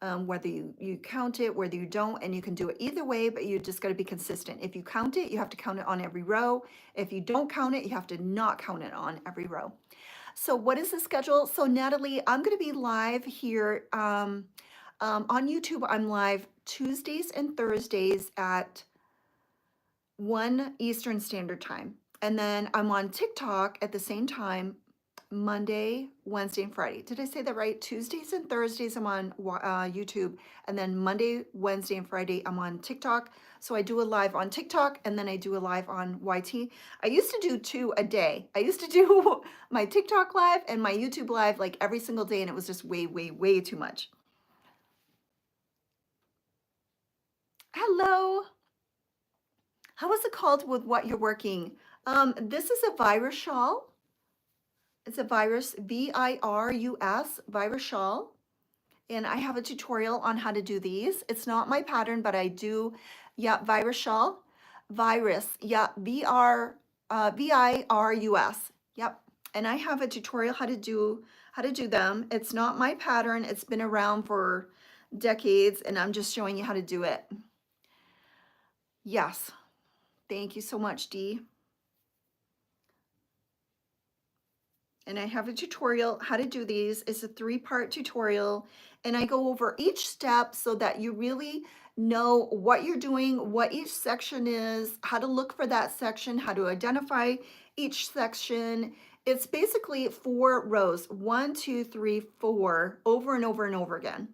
whether you count it, whether you don't, and you can do it either way, but you just got to be consistent. If you count it, you have to count it on every row. If you don't count it, you have to not count it on every row. So what is the schedule? So Natalie, I'm going to be live here on YouTube. I'm live Tuesdays and Thursdays at 1 Eastern Standard Time. And then I'm on TikTok at the same time, Monday, Wednesday, and Friday. Did I say that right? Tuesdays and Thursdays I'm on YouTube, and then Monday, Wednesday, and Friday I'm on TikTok. So I do a live on TikTok, and then I do a live on YT. I used to do 2 a day. I used to do my TikTok live and my YouTube live like every single day, and it was just way, way, way too much. Hello. How is it called with what you're working? This is a virus shawl. It's a virus, V-I-R-U-S, virus shawl. And I have a tutorial on how to do these. It's not my pattern, but I do, yeah, virus shawl. Virus, yeah, V-I-R-U-S, yep. And I have a tutorial how to do them. It's not my pattern. It's been around for decades, and I'm just showing you how to do it. Yes. Thank you so much, Dee. And I have a tutorial how to do these. It's a 3-part tutorial, and I go over each step so that you really know what you're doing, what each section is, how to look for that section, how to identify each section. It's basically 4 rows, 1, 2, 3, 4, over and over and over again.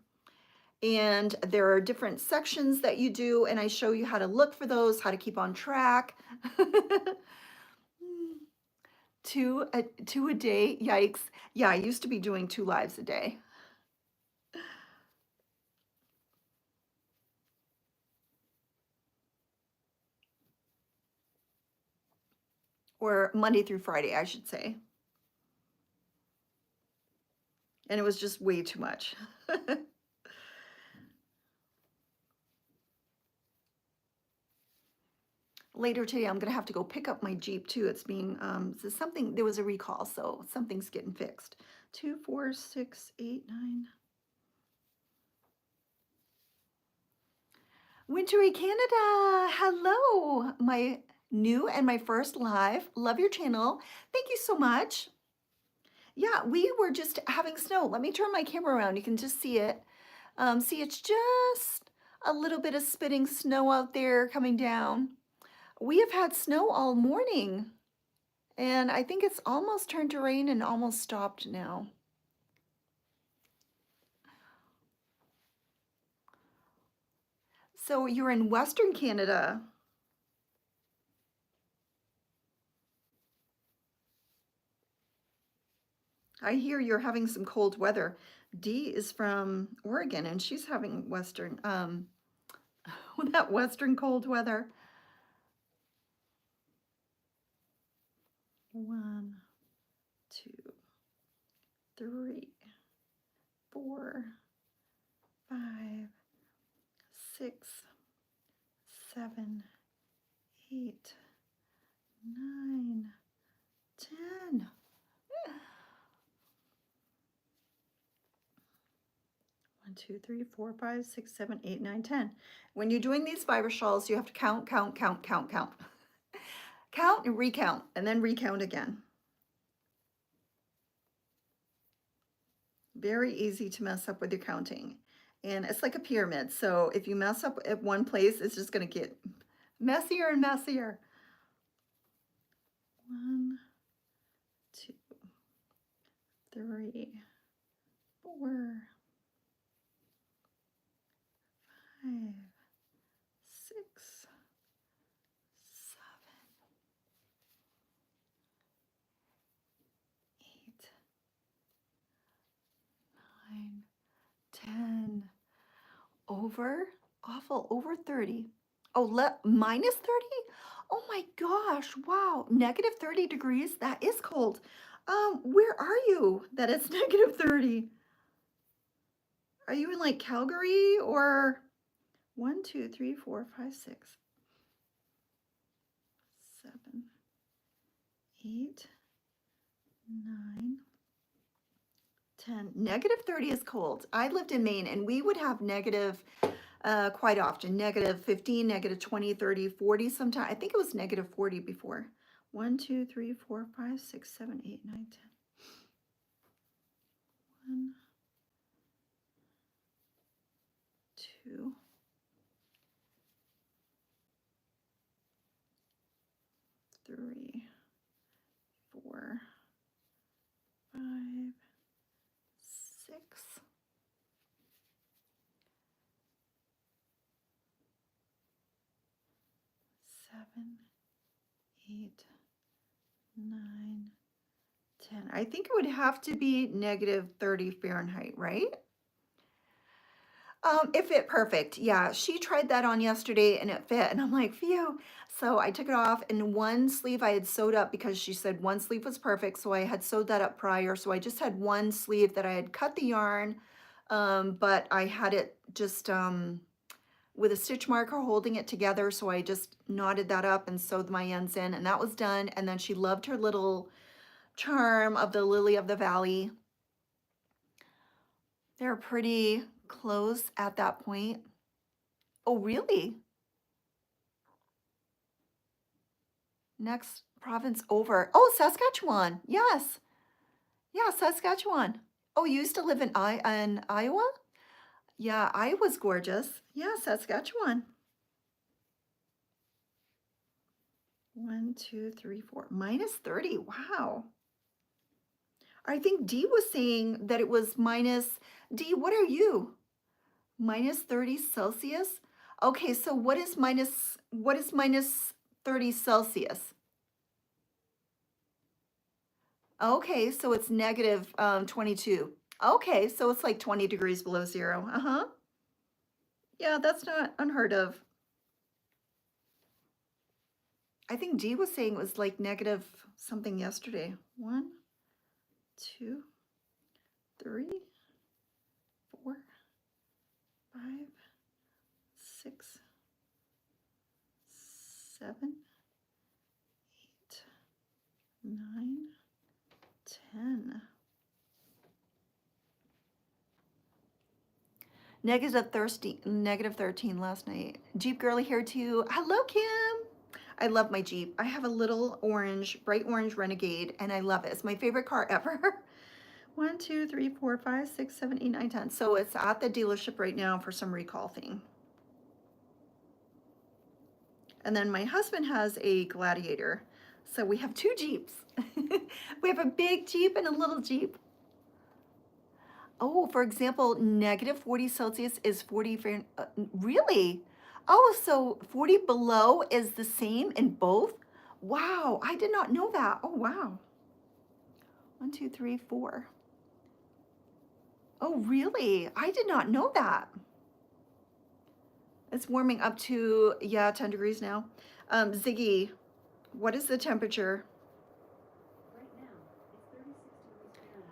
And there are different sections that you do, and I show you how to look for those, how to keep on track. 2 a day, yikes. Yeah, I used to be doing 2 lives a day. or Monday through Friday, I should say. And it was just way too much. Later today, I'm gonna have to go pick up my Jeep too. It's being, so something, there was a recall, so something's getting fixed. 2, 4, 6, 8, 9. Wintry Canada, hello, my new and my first live. Love your channel. Thank you so much. Yeah, we were just having snow. Let me turn my camera around. You can just see it. See, it's just a little bit of spitting snow out there coming down. We have had snow all morning, and I think it's almost turned to rain and almost stopped now. So you're in Western Canada. I hear you're having some cold weather. Dee is from Oregon, and she's having Western, that Western cold weather. 1, 2, 3, 4, 5, 6, 7, 8, 9, 10. 1, 2, 3, 4, 5, 6, 7, 8, 9, 10. When you're doing these fiber shawls, you have to count, count, count, count, count. Count and recount, and then recount again. Very easy to mess up with your counting. And it's like a pyramid. So if you mess up at one place, it's just going to get messier and messier. 1, 2, 3, 4, 5, 6, 7, 8, 9, 10. Over, awful, over 30. Oh, minus 30? Oh my gosh, wow, negative 30 degrees? That is cold. Where are you that it's negative 30? Are you in like Calgary or 1, 2, 3, 4, 5, 6, 7, 8, 9, 10. Negative 30 is cold. I lived in Maine and we would have negative quite often, negative 15, negative 20, 30, 40 sometimes. I think it was negative 40 before. 1, 2, 3, 4, 5, 6, 7, 8, 9, 10. 1, 2, 3, 4, 5, 6, 7, 8, 9, 10. I think it would have to be negative 30 Fahrenheit, right? It fit perfect. Yeah, she tried that on yesterday and it fit. And I'm like, phew. So I took it off, and one sleeve I had sewed up because she said one sleeve was perfect. So I had sewed that up prior. So I just had one sleeve that I had cut the yarn, but I had it just with a stitch marker holding it together. So I just knotted that up and sewed my ends in, and that was done. And then she loved her little charm of the lily of the valley. They're pretty close at that point. Oh, really? Next province over. Oh, Saskatchewan. Yes. Yeah, Saskatchewan. Oh, you used to live in Iowa? Yeah, Iowa's gorgeous. Yeah, Saskatchewan. 1, 2, 3, 4. Minus 30. Wow. I think Dee was saying that it was minus. Dee, what are you? Minus 30 Celsius? Okay, so what is minus 30 Celsius? Okay, so it's negative 22. Okay, so it's like 20 degrees below zero. Uh-huh. Yeah, that's not unheard of. I think Dee was saying it was like negative something yesterday. 1, 2, 3, 4, 5, 6, 7, 8, 9, 10. Negative 13 last night. Jeep girly here too. Hello, Kim. I love my Jeep. I have a little orange, bright orange Renegade, and I love it. It's my favorite car ever. 1, 2, 3, 4, 5, 6, 7, 8, 9, 10. So it's at the dealership right now for some recall thing. And then my husband has a Gladiator. So we have 2 Jeeps. We have a big Jeep and a little Jeep. Oh, for example, negative 40 Celsius is 40 Fahrenheit. Really? Oh, so 40 below is the same in both? Wow, I did not know that. Oh, wow. 1, 2, 3, 4. Oh, really? I did not know that. It's warming up to, yeah, 10 degrees now. Ziggy, what is the temperature? Right now, it's 36 degrees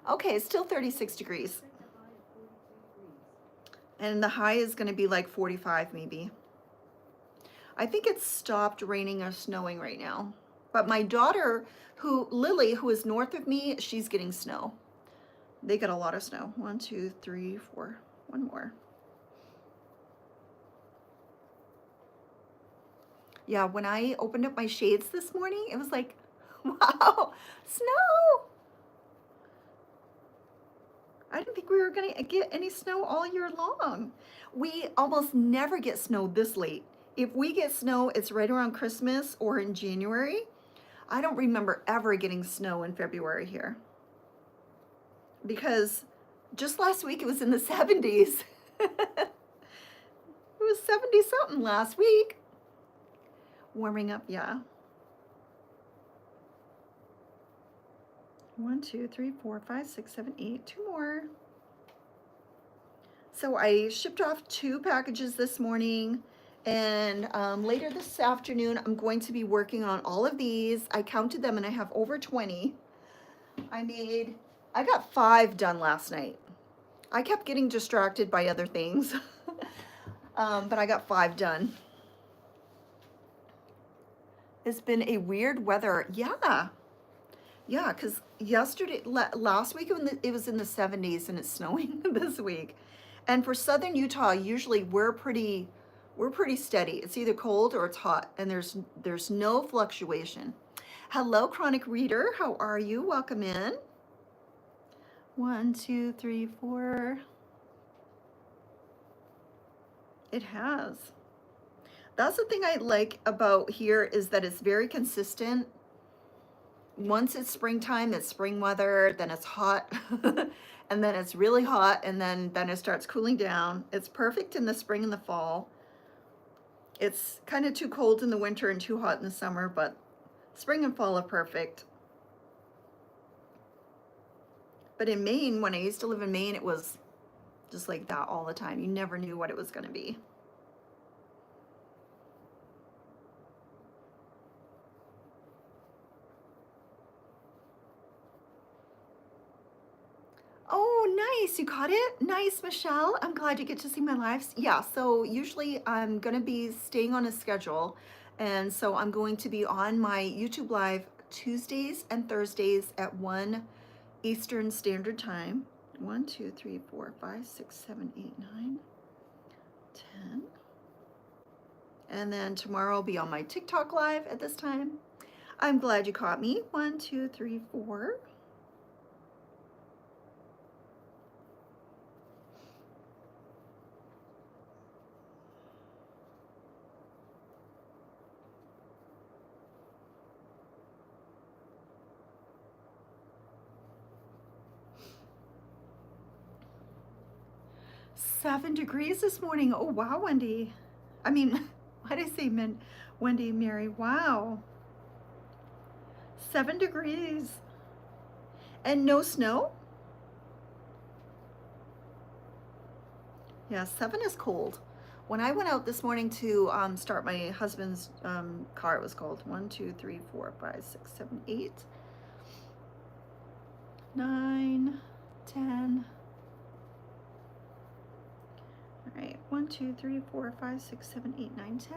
Fahrenheit. Okay, it's still 36 degrees. Expect a high of 43 degrees. And the high is going to be like 45 maybe. I think it's stopped raining or snowing right now. But my daughter, Lily, who is north of me, she's getting snow. They get a lot of snow. 1, 2, 3, 4. One more. Yeah, when I opened up my shades this morning, it was like, wow, snow. I didn't think we were going to get any snow all year long. We almost never get snow this late. If we get snow, it's right around Christmas or in January. I don't remember ever getting snow in February here. Because just last week it was in the 70s. It was 70 something last week. Warming up, yeah. 1, 2, 3, 4, 5, 6, 7, 8. 2 more. So I shipped off 2 packages this morning, and later this afternoon I'm going to be working on all of these. I counted them and I have over 20. I got 5 done last night. I kept getting distracted by other things, but I got 5 done. It's been a weird weather. Yeah, because last week it was in the 70s and it's snowing this week. And for southern Utah, usually we're pretty steady. It's either cold or it's hot, and there's no fluctuation. Hello, chronic reader. How are you? Welcome in. 1, 2, 3, 4. It has. That's the thing I like about here, is that it's very consistent. Once it's springtime, it's spring weather, then it's hot, and then it's really hot, and then it starts cooling down. It's perfect in the spring and the fall. It's kind of too cold in the winter and too hot in the summer, but spring and fall are perfect. But in Maine, when I used to live in Maine, it was just like that all the time. You never knew what it was going to be. Oh, nice. You caught it? Nice, Michelle. I'm glad you get to see my lives. Yeah, so usually I'm going to be staying on a schedule. And so I'm going to be on my YouTube Live Tuesdays and Thursdays at 1 Eastern Standard Time. 1, 2, 3, 4, 5, 6, 7, 8, 9, 10. And then tomorrow I'll be on my TikTok Live at this time. I'm glad you caught me. 1, 2, 3, 4. Seven degrees this morning. Oh, wow, Wendy. I mean, why did I say Wendy, Mary? Wow. 7 degrees. And no snow? Yeah, 7 is cold. When I went out this morning to start my husband's car, it was called 1, 2, 3, 4, 5, 6, 7, 8, 9, 10. All right, 1, 2, 3, 4, 5, 6, 7, 8, 9, 10.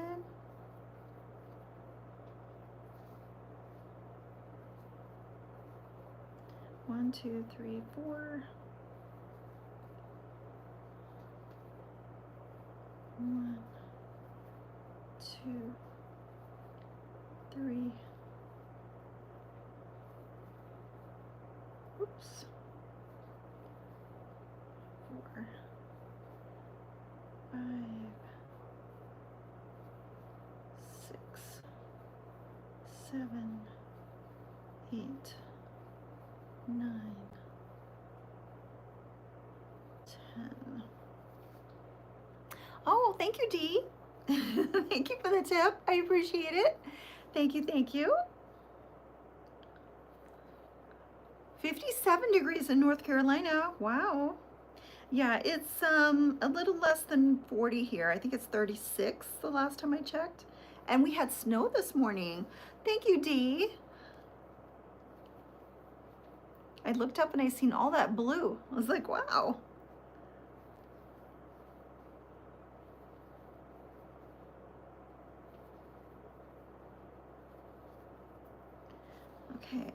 1, 2, 3, 4. 1, 2, 3. Oops. 4, 5, 6, 7, 8, 9, 10. Oh, thank you, Dee. Thank you for the tip. I appreciate it. Thank you, thank you. 57 degrees in North Carolina. Wow. Yeah, it's a little less than 40 here. I think it's 36 the last time I checked. And we had snow this morning. Thank you, Dee. I looked up and I seen all that blue. I was like, wow. Okay.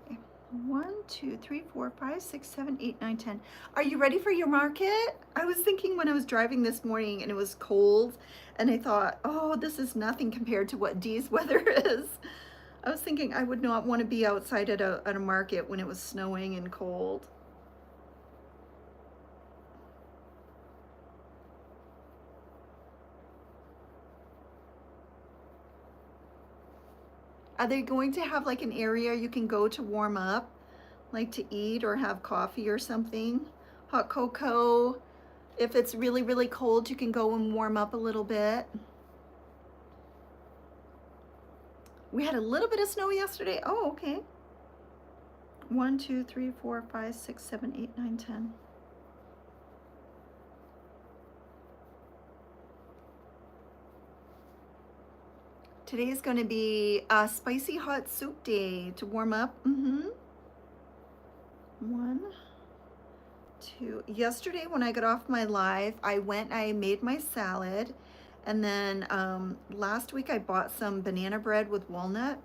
1, 2, 3, 4, 5, 6, 7, 8, 9, 10. Are you ready for your market? I was thinking when I was driving this morning and it was cold and I thought, oh, this is nothing compared to what Dee's weather is. I was thinking I would not want to be outside at a market when it was snowing and cold. Are they going to have like an area you can go to warm up, like to eat or have coffee or something? Hot cocoa. If it's really, really cold, you can go and warm up a little bit. We had a little bit of snow yesterday. Oh, okay. 1, 2, 3, 4, 5, 6, 7, 8, 9, 10. Today is going to be a spicy hot soup day to warm up. 1, 2. Yesterday when I got off my live, I made my salad. And then last week I bought some banana bread with walnut.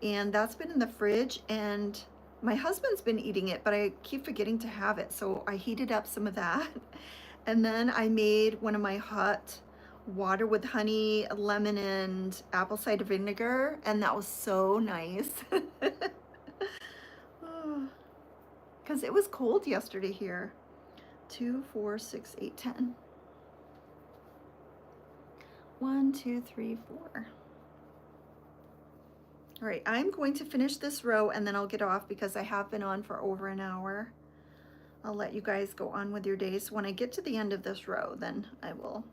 And that's been in the fridge. And my husband's been eating it, but I keep forgetting to have it. So I heated up some of that. And then I made one of my hot water with honey, lemon, and apple cider vinegar. And that was so nice. Because it was cold yesterday here. 2, 4, 6, 8, 10. 1, 2, 3, 4. All right, I'm going to finish this row and then I'll get off because I have been on for over an hour. I'll let you guys go on with your days. When I get to the end of this row, then I will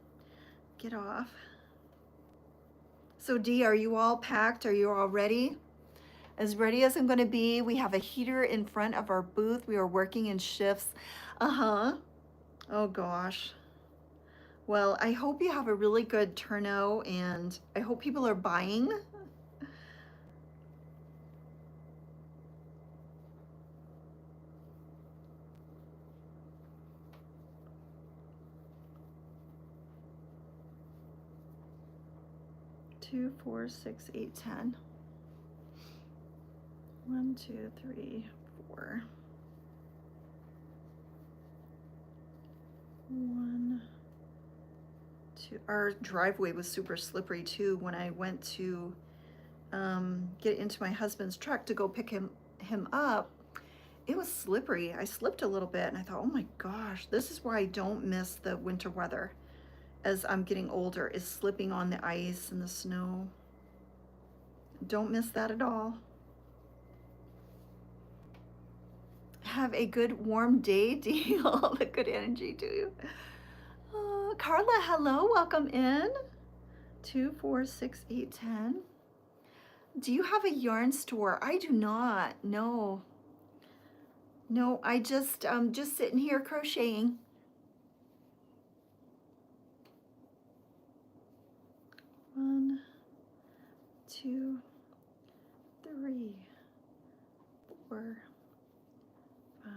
get off. So Dee, are you all packed? Are you all ready? As ready as I'm gonna be. We have a heater in front of our booth. We are working in shifts. Oh gosh. Well, I hope you have a really good turnout and I hope people are buying. Two, 4, 6, 8, 10. 1, 2, 3, 4. 1, 2. Our driveway was super slippery too when I went to get into my husband's truck to go pick him up. It was slippery. I slipped a little bit and I thought, oh my gosh, this is where I don't miss the winter weather as I'm getting older, is slipping on the ice and the snow. Don't miss that at all. Have a good warm day, Dee. All the good energy to you. Carla, hello, welcome in. 2, 4, 6, 8, 10. Do you have a yarn store? I do not. No. No, I just sitting here crocheting. 2, 3, 4, 5,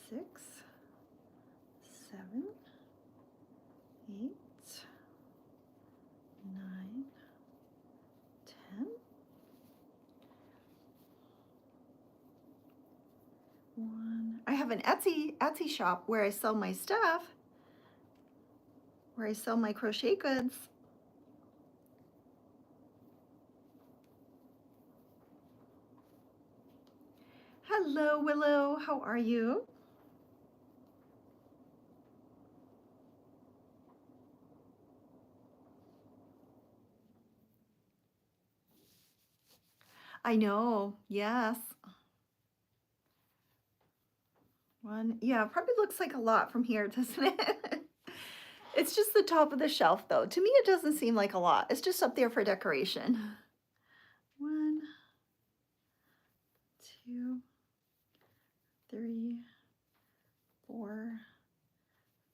6, 7, 8, 9, 10. 1. I have an Etsy shop where I sell my stuff, where I sell my crochet goods. Hello, Willow. How are you? I know. Yes. 1. Yeah, probably looks like a lot from here, doesn't it? It's just the top of the shelf, though. To me, it doesn't seem like a lot. It's just up there for decoration. 1, 2, 3, 4,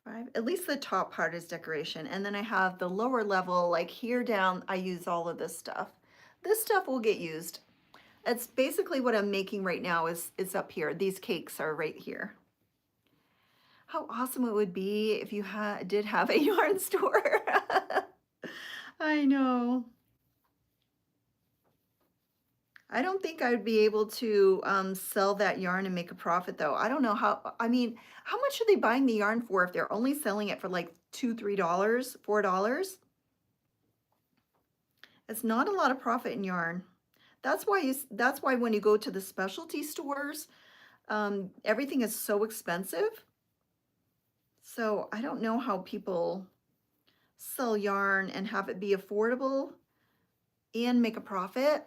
5. At least the top part is decoration. And then I have the lower level, like here down, I use all of this stuff. This stuff will get used. It's basically what I'm making right now is up here. These cakes are right here. How awesome it would be if you did have a yarn store. I know. I don't think I'd be able to sell that yarn and make a profit though. I don't know how, I mean, how much are they buying the yarn for if they're only selling it for like $2, $3, $4? It's not a lot of profit in yarn. That's why when you go to the specialty stores, everything is so expensive. So I don't know how people sell yarn and have it be affordable and make a profit.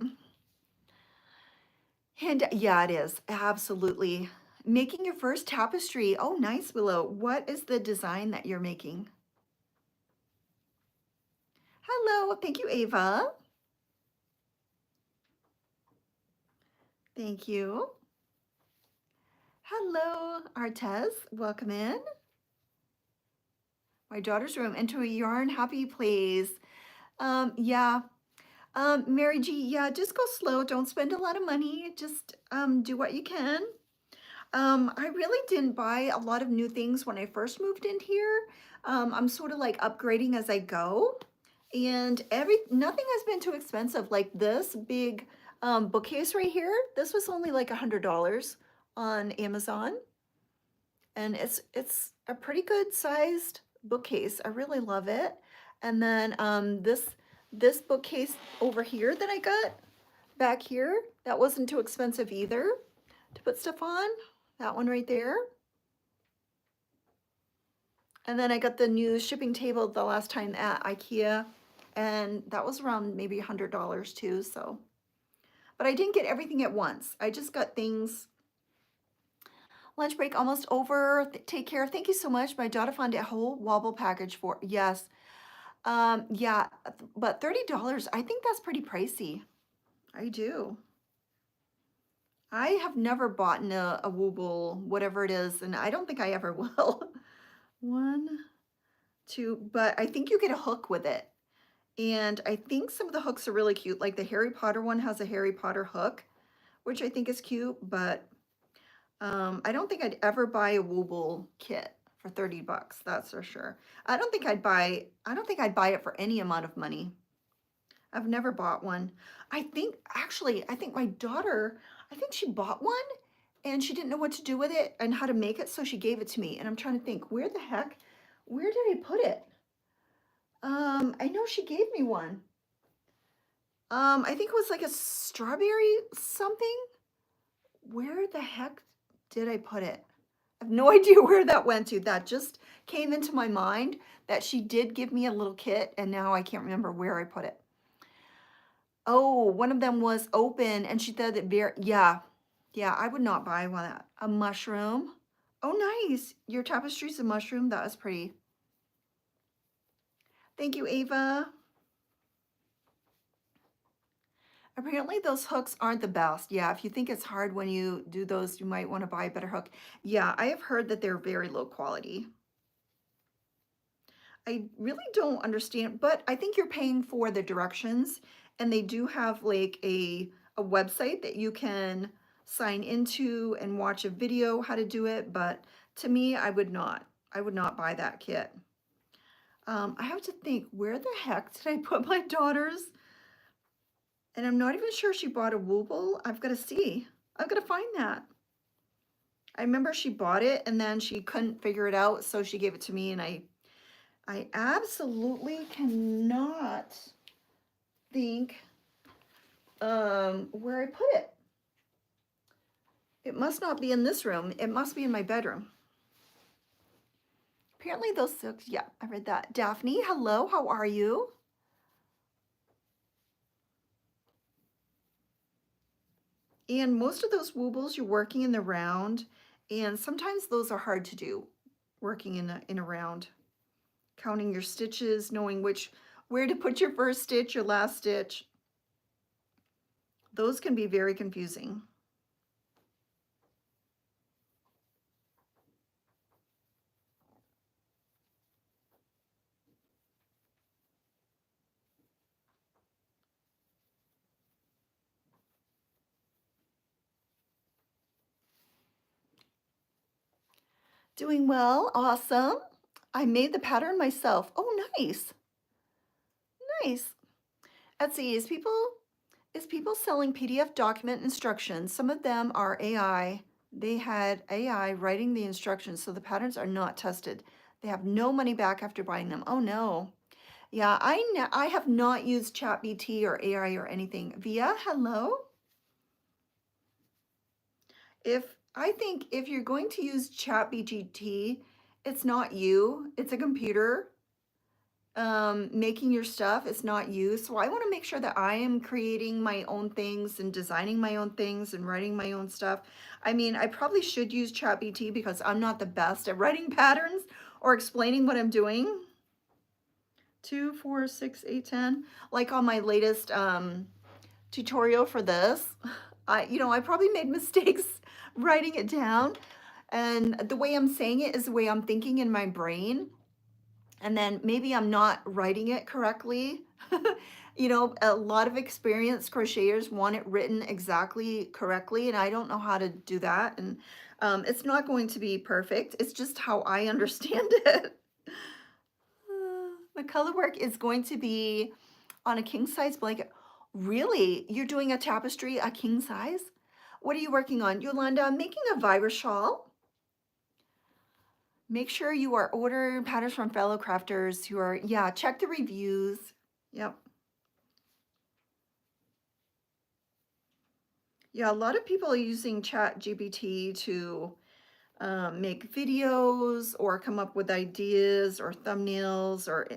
And yeah, it is. Absolutely. Making your first tapestry. Oh, nice, Willow. What is the design that you're making? Hello. Thank you, Ava. Thank you. Hello, Artez. Welcome in. My daughter's room into a yarn happy place. Yeah. Mary G, yeah, just go slow. Don't spend a lot of money. Just do what you can. I really didn't buy a lot of new things when I first moved in here. I'm sort of like upgrading as I go. And nothing has been too expensive. Like this big bookcase right here, this was only like $100 on Amazon. And it's a pretty good sized bookcase. I really love it. And then this bookcase over here that I got back here, that wasn't too expensive either to put stuff on. That one right there. And then I got the new shipping table the last time at IKEA, and that was around maybe $100 too. So, but I didn't get everything at once. I just got things. Lunch break almost over. Take care. Thank you so much. My daughter found a whole wobble package for, yes. Yeah, but $30, I think that's pretty pricey. I do. I have never bought a wobble, whatever it is, and I don't think I ever will. 1, 2, but I think you get a hook with it. And I think some of the hooks are really cute. Like the Harry Potter one has a Harry Potter hook, which I think is cute, but I don't think I'd ever buy a wobble kit for 30 bucks, that's for sure. I don't think I'd buy it for any amount of money. I've never bought one. I think my daughter, I think she bought one and she didn't know what to do with it and how to make it, so she gave it to me. And I'm trying to think, where did I put it? I know she gave me one. I think it was like a strawberry something. Where the heck did I put it? I have no idea where that went to. That just came into my mind that she did give me a little kit, and now I can't remember where I put it. Oh, one of them was open, and she said that yeah, I would not buy one. A mushroom. Oh, nice. Your tapestry's a mushroom. That was pretty. Thank you, Ava. Apparently those hooks aren't the best. Yeah, if you think it's hard when you do those, you might want to buy a better hook. Yeah, I have heard that they're very low quality. I really don't understand, but I think you're paying for the directions and they do have like a website that you can sign into and watch a video how to do it, but to me, I would not buy that kit. I have to think, where the heck did I put my daughter's? And I'm not even sure she bought a Wooble. I've got to see. I've got to find that. I remember she bought it and then she couldn't figure it out, so she gave it to me, and I absolutely cannot think where I put it. It must not be in this room. It must be in my bedroom. Apparently those silks, yeah, I read that. Daphne, hello, how are you? And most of those woobles, you're working in the round, and sometimes those are hard to do, working in a round. Counting your stitches, knowing where to put your first stitch, your last stitch. Those can be very confusing. Doing well, awesome. I made the pattern myself. Oh, nice, nice. Etsy, is people selling PDF document instructions? Some of them are AI. They had AI writing the instructions, so the patterns are not tested. They have no money back after buying them. Oh no. Yeah, I have not used ChatGPT or AI or anything. Via, hello. I think if you're going to use ChatGPT, it's not you, it's a computer making your stuff. It's not you. So I want to make sure that I am creating my own things and designing my own things and writing my own stuff. I mean, I probably should use ChatGPT because I'm not the best at writing patterns or explaining what I'm doing. 2, 4, 6, 8, 10. Like on my latest tutorial for this, I probably made mistakes writing it down, and the way I'm saying it is the way I'm thinking in my brain, and then maybe I'm not writing it correctly. A lot of experienced crocheters want it written exactly correctly, and I don't know how to do that, and it's not going to be perfect. It's just how I understand it. The color work is going to be on a king size blanket. Really? You're doing a tapestry, a king size? What are you working on? Yolanda, I'm making a virus shawl. Make sure you are ordering patterns from fellow crafters who are, yeah, check the reviews. Yep. Yeah, a lot of people are using ChatGPT to make videos or come up with ideas or thumbnails or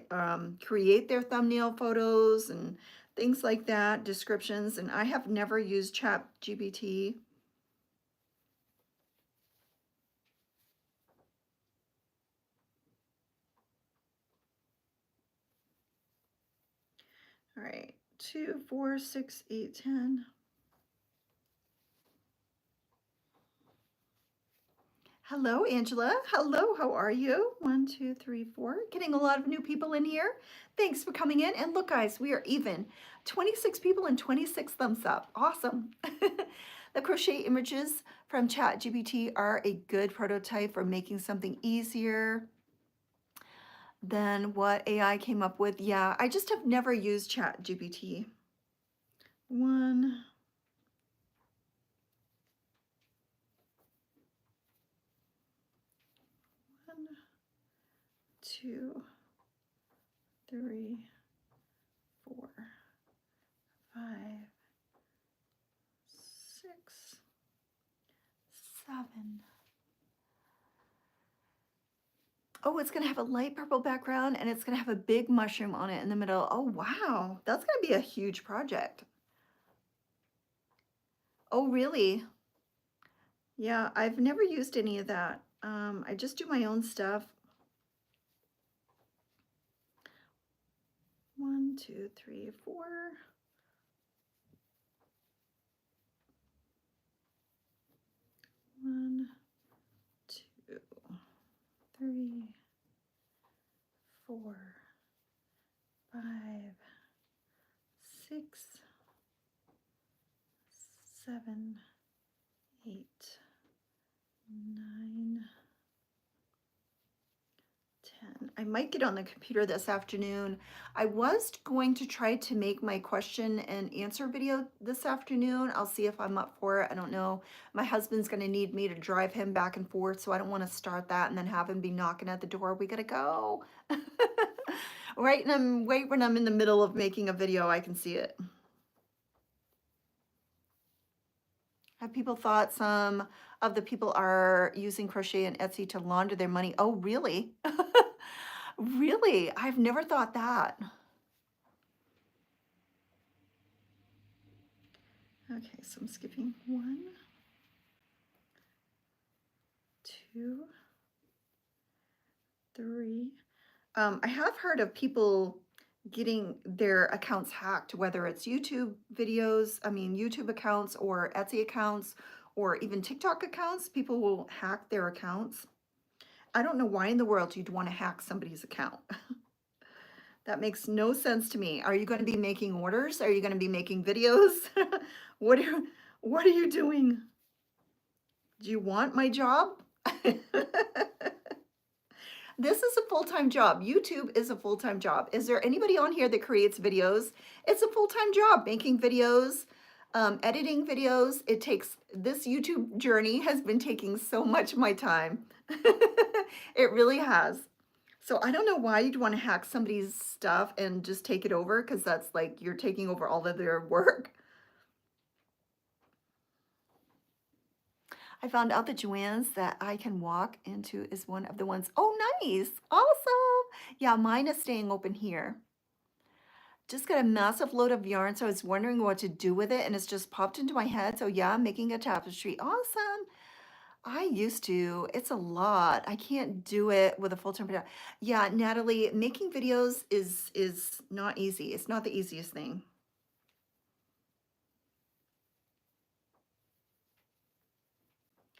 create their thumbnail photos and things like that, descriptions. And I have never used ChatGPT. All right, 2, 4, 6, 8, 10. Hello, Angela. Hello, how are you? 1, 2, 3, 4. Getting a lot of new people in here. Thanks for coming in. And look, guys, we are even. 26 people and 26 thumbs up. Awesome. The crochet images from ChatGPT are a good prototype for making something easier than what AI came up with. Yeah, I just have never used ChatGPT. 1, 2, 3, 4, 5, 6, 7. Oh, it's going to have a light purple background and it's going to have a big mushroom on it in the middle. Oh, wow. That's going to be a huge project. Oh, really? Yeah, I've never used any of that. I just do my own stuff. 1, 2, 3, 4. 1, 2, 3, 4, 5, 6, 7, 8, 9, 10. I might get on the computer this afternoon. I was going to try to make my question and answer video this afternoon. I'll see if I'm up for it. I don't know. My husband's going to need me to drive him back and forth, so I don't want to start that and then have him be knocking at the door. We got to go. Right when I'm in the middle of making a video, I can see it. Have people thought some of the people are using crochet and Etsy to launder their money? Oh, really? Really? I've never thought that. Okay, so I'm skipping 1, 2, 3. I have heard of people getting their accounts hacked, whether it's YouTube videos, YouTube accounts or Etsy accounts or even TikTok accounts. People will hack their accounts. I don't know why in the world you'd want to hack somebody's account. That makes no sense to me. Are you going to be making orders? Are you going to be making videos? What are you doing? Do you want my job? This is a full-time job. YouTube is a full-time job. Is there anybody on here that creates videos? It's a full-time job, making videos, editing videos. This YouTube journey has been taking so much of my time. It really has. So I don't know why you'd want to hack somebody's stuff and just take it over, because that's like you're taking over all of their work. I found out that Joanne's that I can walk into is one of the ones. Oh, nice. Awesome. Yeah, mine is staying open here. Just got a massive load of yarn, so I was wondering what to do with it, and it's just popped into my head. So yeah, I'm making a tapestry. Awesome. I used to. It's a lot. I can't do it with a full-time job. Yeah, Natalie, making videos is not easy. It's not the easiest thing.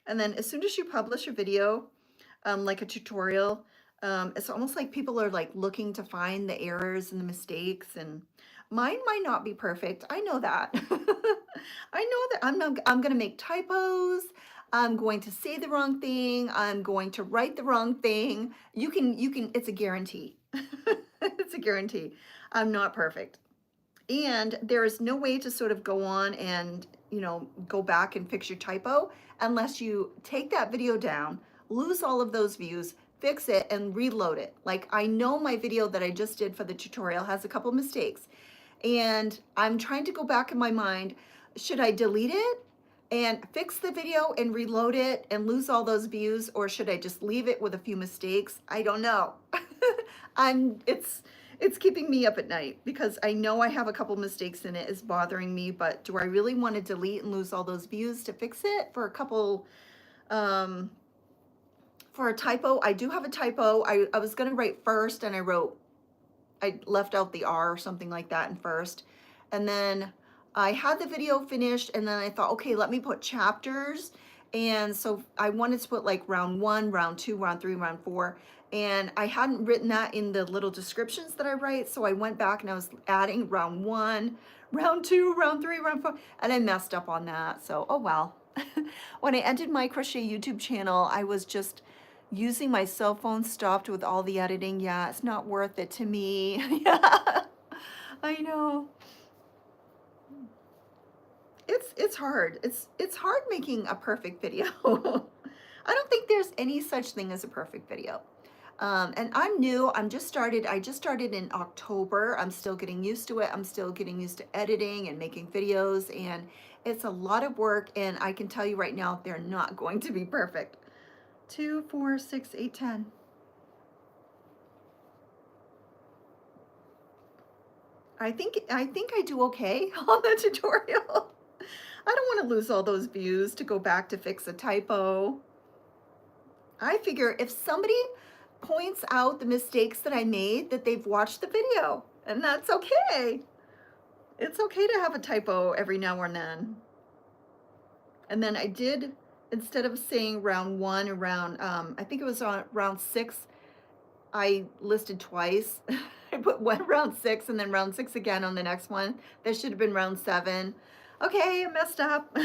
And then as soon as you publish a video, like a tutorial, it's almost like people are like looking to find the errors and the mistakes, and mine might not be perfect. I know that. I know that I'm going to make typos. I'm going to say the wrong thing. I'm going to write the wrong thing. It's a guarantee. It's a guarantee. I'm not perfect. And there is no way to sort of go on and, go back and fix your typo unless you take that video down, lose all of those views, fix it, and reload it. Like, I know my video that I just did for the tutorial has a couple mistakes, and I'm trying to go back in my mind, should I delete it and fix the video and reload it and lose all those views, or should I just leave it with a few mistakes? I don't know. It's keeping me up at night because I know I have a couple mistakes in it. It's bothering me, but do I really want to delete and lose all those views to fix it for a couple, for a typo? I do have a typo. I was going to write first, and I left out the R or something like that in first. And then I had the video finished, and then I thought, okay, let me put chapters. And so I wanted to put like round 1, round 2, round 3, round 4. And I hadn't written that in the little descriptions that I write. So I went back and I was adding round 1, round 2, round 3, round 4, and I messed up on that. So, oh well. When I ended my crochet YouTube channel, I was just using my cell phone, stopped with all the editing. Yeah, it's not worth it to me. Yeah, I know. It's hard. It's hard making a perfect video. I don't think there's any such thing as a perfect video. And I'm new. I just started in October. I'm still getting used to it. I'm still getting used to editing and making videos, and it's a lot of work, and I can tell you right now, they're not going to be perfect. 2, 4, 6, 8, 10. I think I do okay on the tutorial. I don't want to lose all those views to go back to fix a typo. I figure if somebody points out the mistakes that I made, that they've watched the video, and that's okay. It's okay to have a typo every now and then. And then I did, instead of saying round 1 or round, I think it was on round 6, I listed twice. I put one round 6 and then round 6 again on the next one. That should have been round 7. Okay, I messed up.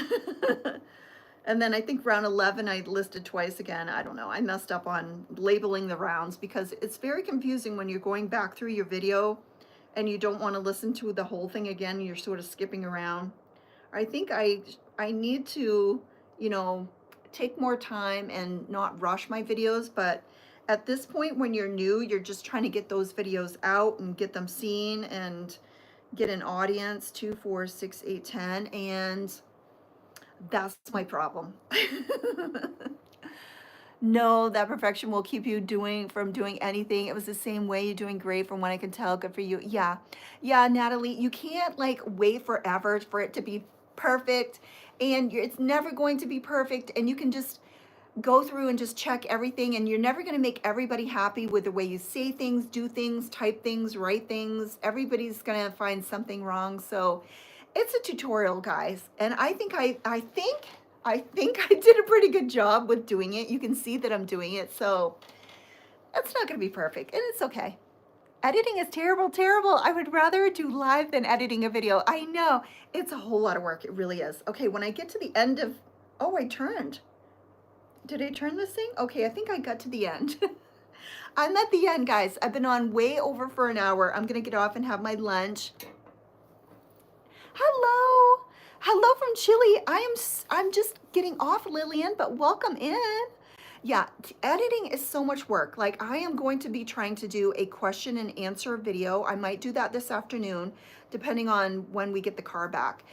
And then I think round 11 I listed twice again. I don't know. I messed up on labeling the rounds because it's very confusing when you're going back through your video and you don't want to listen to the whole thing again. You're sort of skipping around. I think I need to, you know, take more time and not rush my videos, but at this point when you're new, you're just trying to get those videos out and get them seen and get an audience, 2, 4, 6, 8, 10, and that's my problem. No, that perfection will keep you from doing anything. It was the same way. You're doing great from what I can tell. Good for you. Yeah. Yeah, Natalie, you can't like wait forever for it to be perfect. And it's never going to be perfect. And you can just go through and just check everything. And you're never going to make everybody happy with the way you say things, do things, type things, write things. Everybody's going to find something wrong. So it's a tutorial, guys. And I think I think I did a pretty good job with doing it. You can see that I'm doing it, so it's not going to be perfect, and it's okay. Editing is terrible, terrible. I would rather do live than editing a video. I know. It's a whole lot of work. It really is. Okay, when I get to the end of... Oh, I turned. Did I turn this thing? Okay, I think I got to the end. I'm at the end, guys. I've been on way over for an hour. I'm going to get off and have my lunch. Hello. Hello from Chile. I'm just getting off, Lillian, but welcome in. Yeah, editing is so much work. Like I am going to be trying to do a question and answer video. I might do that this afternoon, depending on when we get the car back.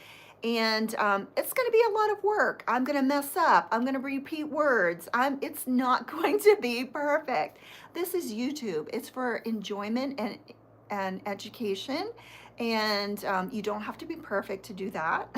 And it's going to be a lot of work. I'm going to mess up. I'm going to repeat words. It's not going to be perfect. This is YouTube. It's for enjoyment and education. And you don't have to be perfect to do that.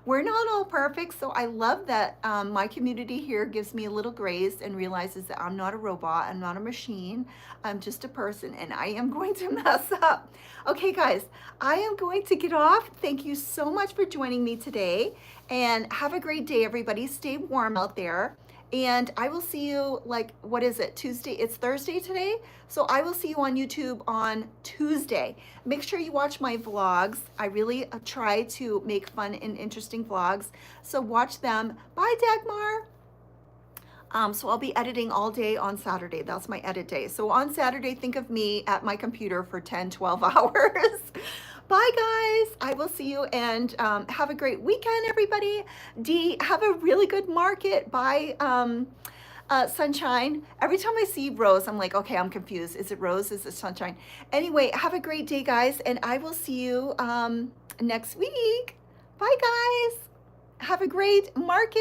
We're not all perfect, so I love that my community here gives me a little grace and realizes that I'm not a robot, I'm not a machine, I'm just a person, and I am going to mess up. Okay, guys, I am going to get off. Thank you so much for joining me today, and have a great day, everybody. Stay warm out there. And I will see you, like, what is it, Tuesday? It's Thursday today? So I will see you on YouTube on Tuesday. Make sure you watch my vlogs. I really try to make fun and interesting vlogs. So watch them. Bye, Dagmar. So I'll be editing all day on Saturday. That's my edit day. So on Saturday, think of me at my computer for 10, 12 hours. Bye, guys. I will see you, and have a great weekend, everybody. Dee, have a really good market. Bye, Sunshine. Every time I see Rose, I'm like, okay, I'm confused. Is it Rose? Is it Sunshine? Anyway, have a great day, guys, and I will see you next week. Bye, guys. Have a great market.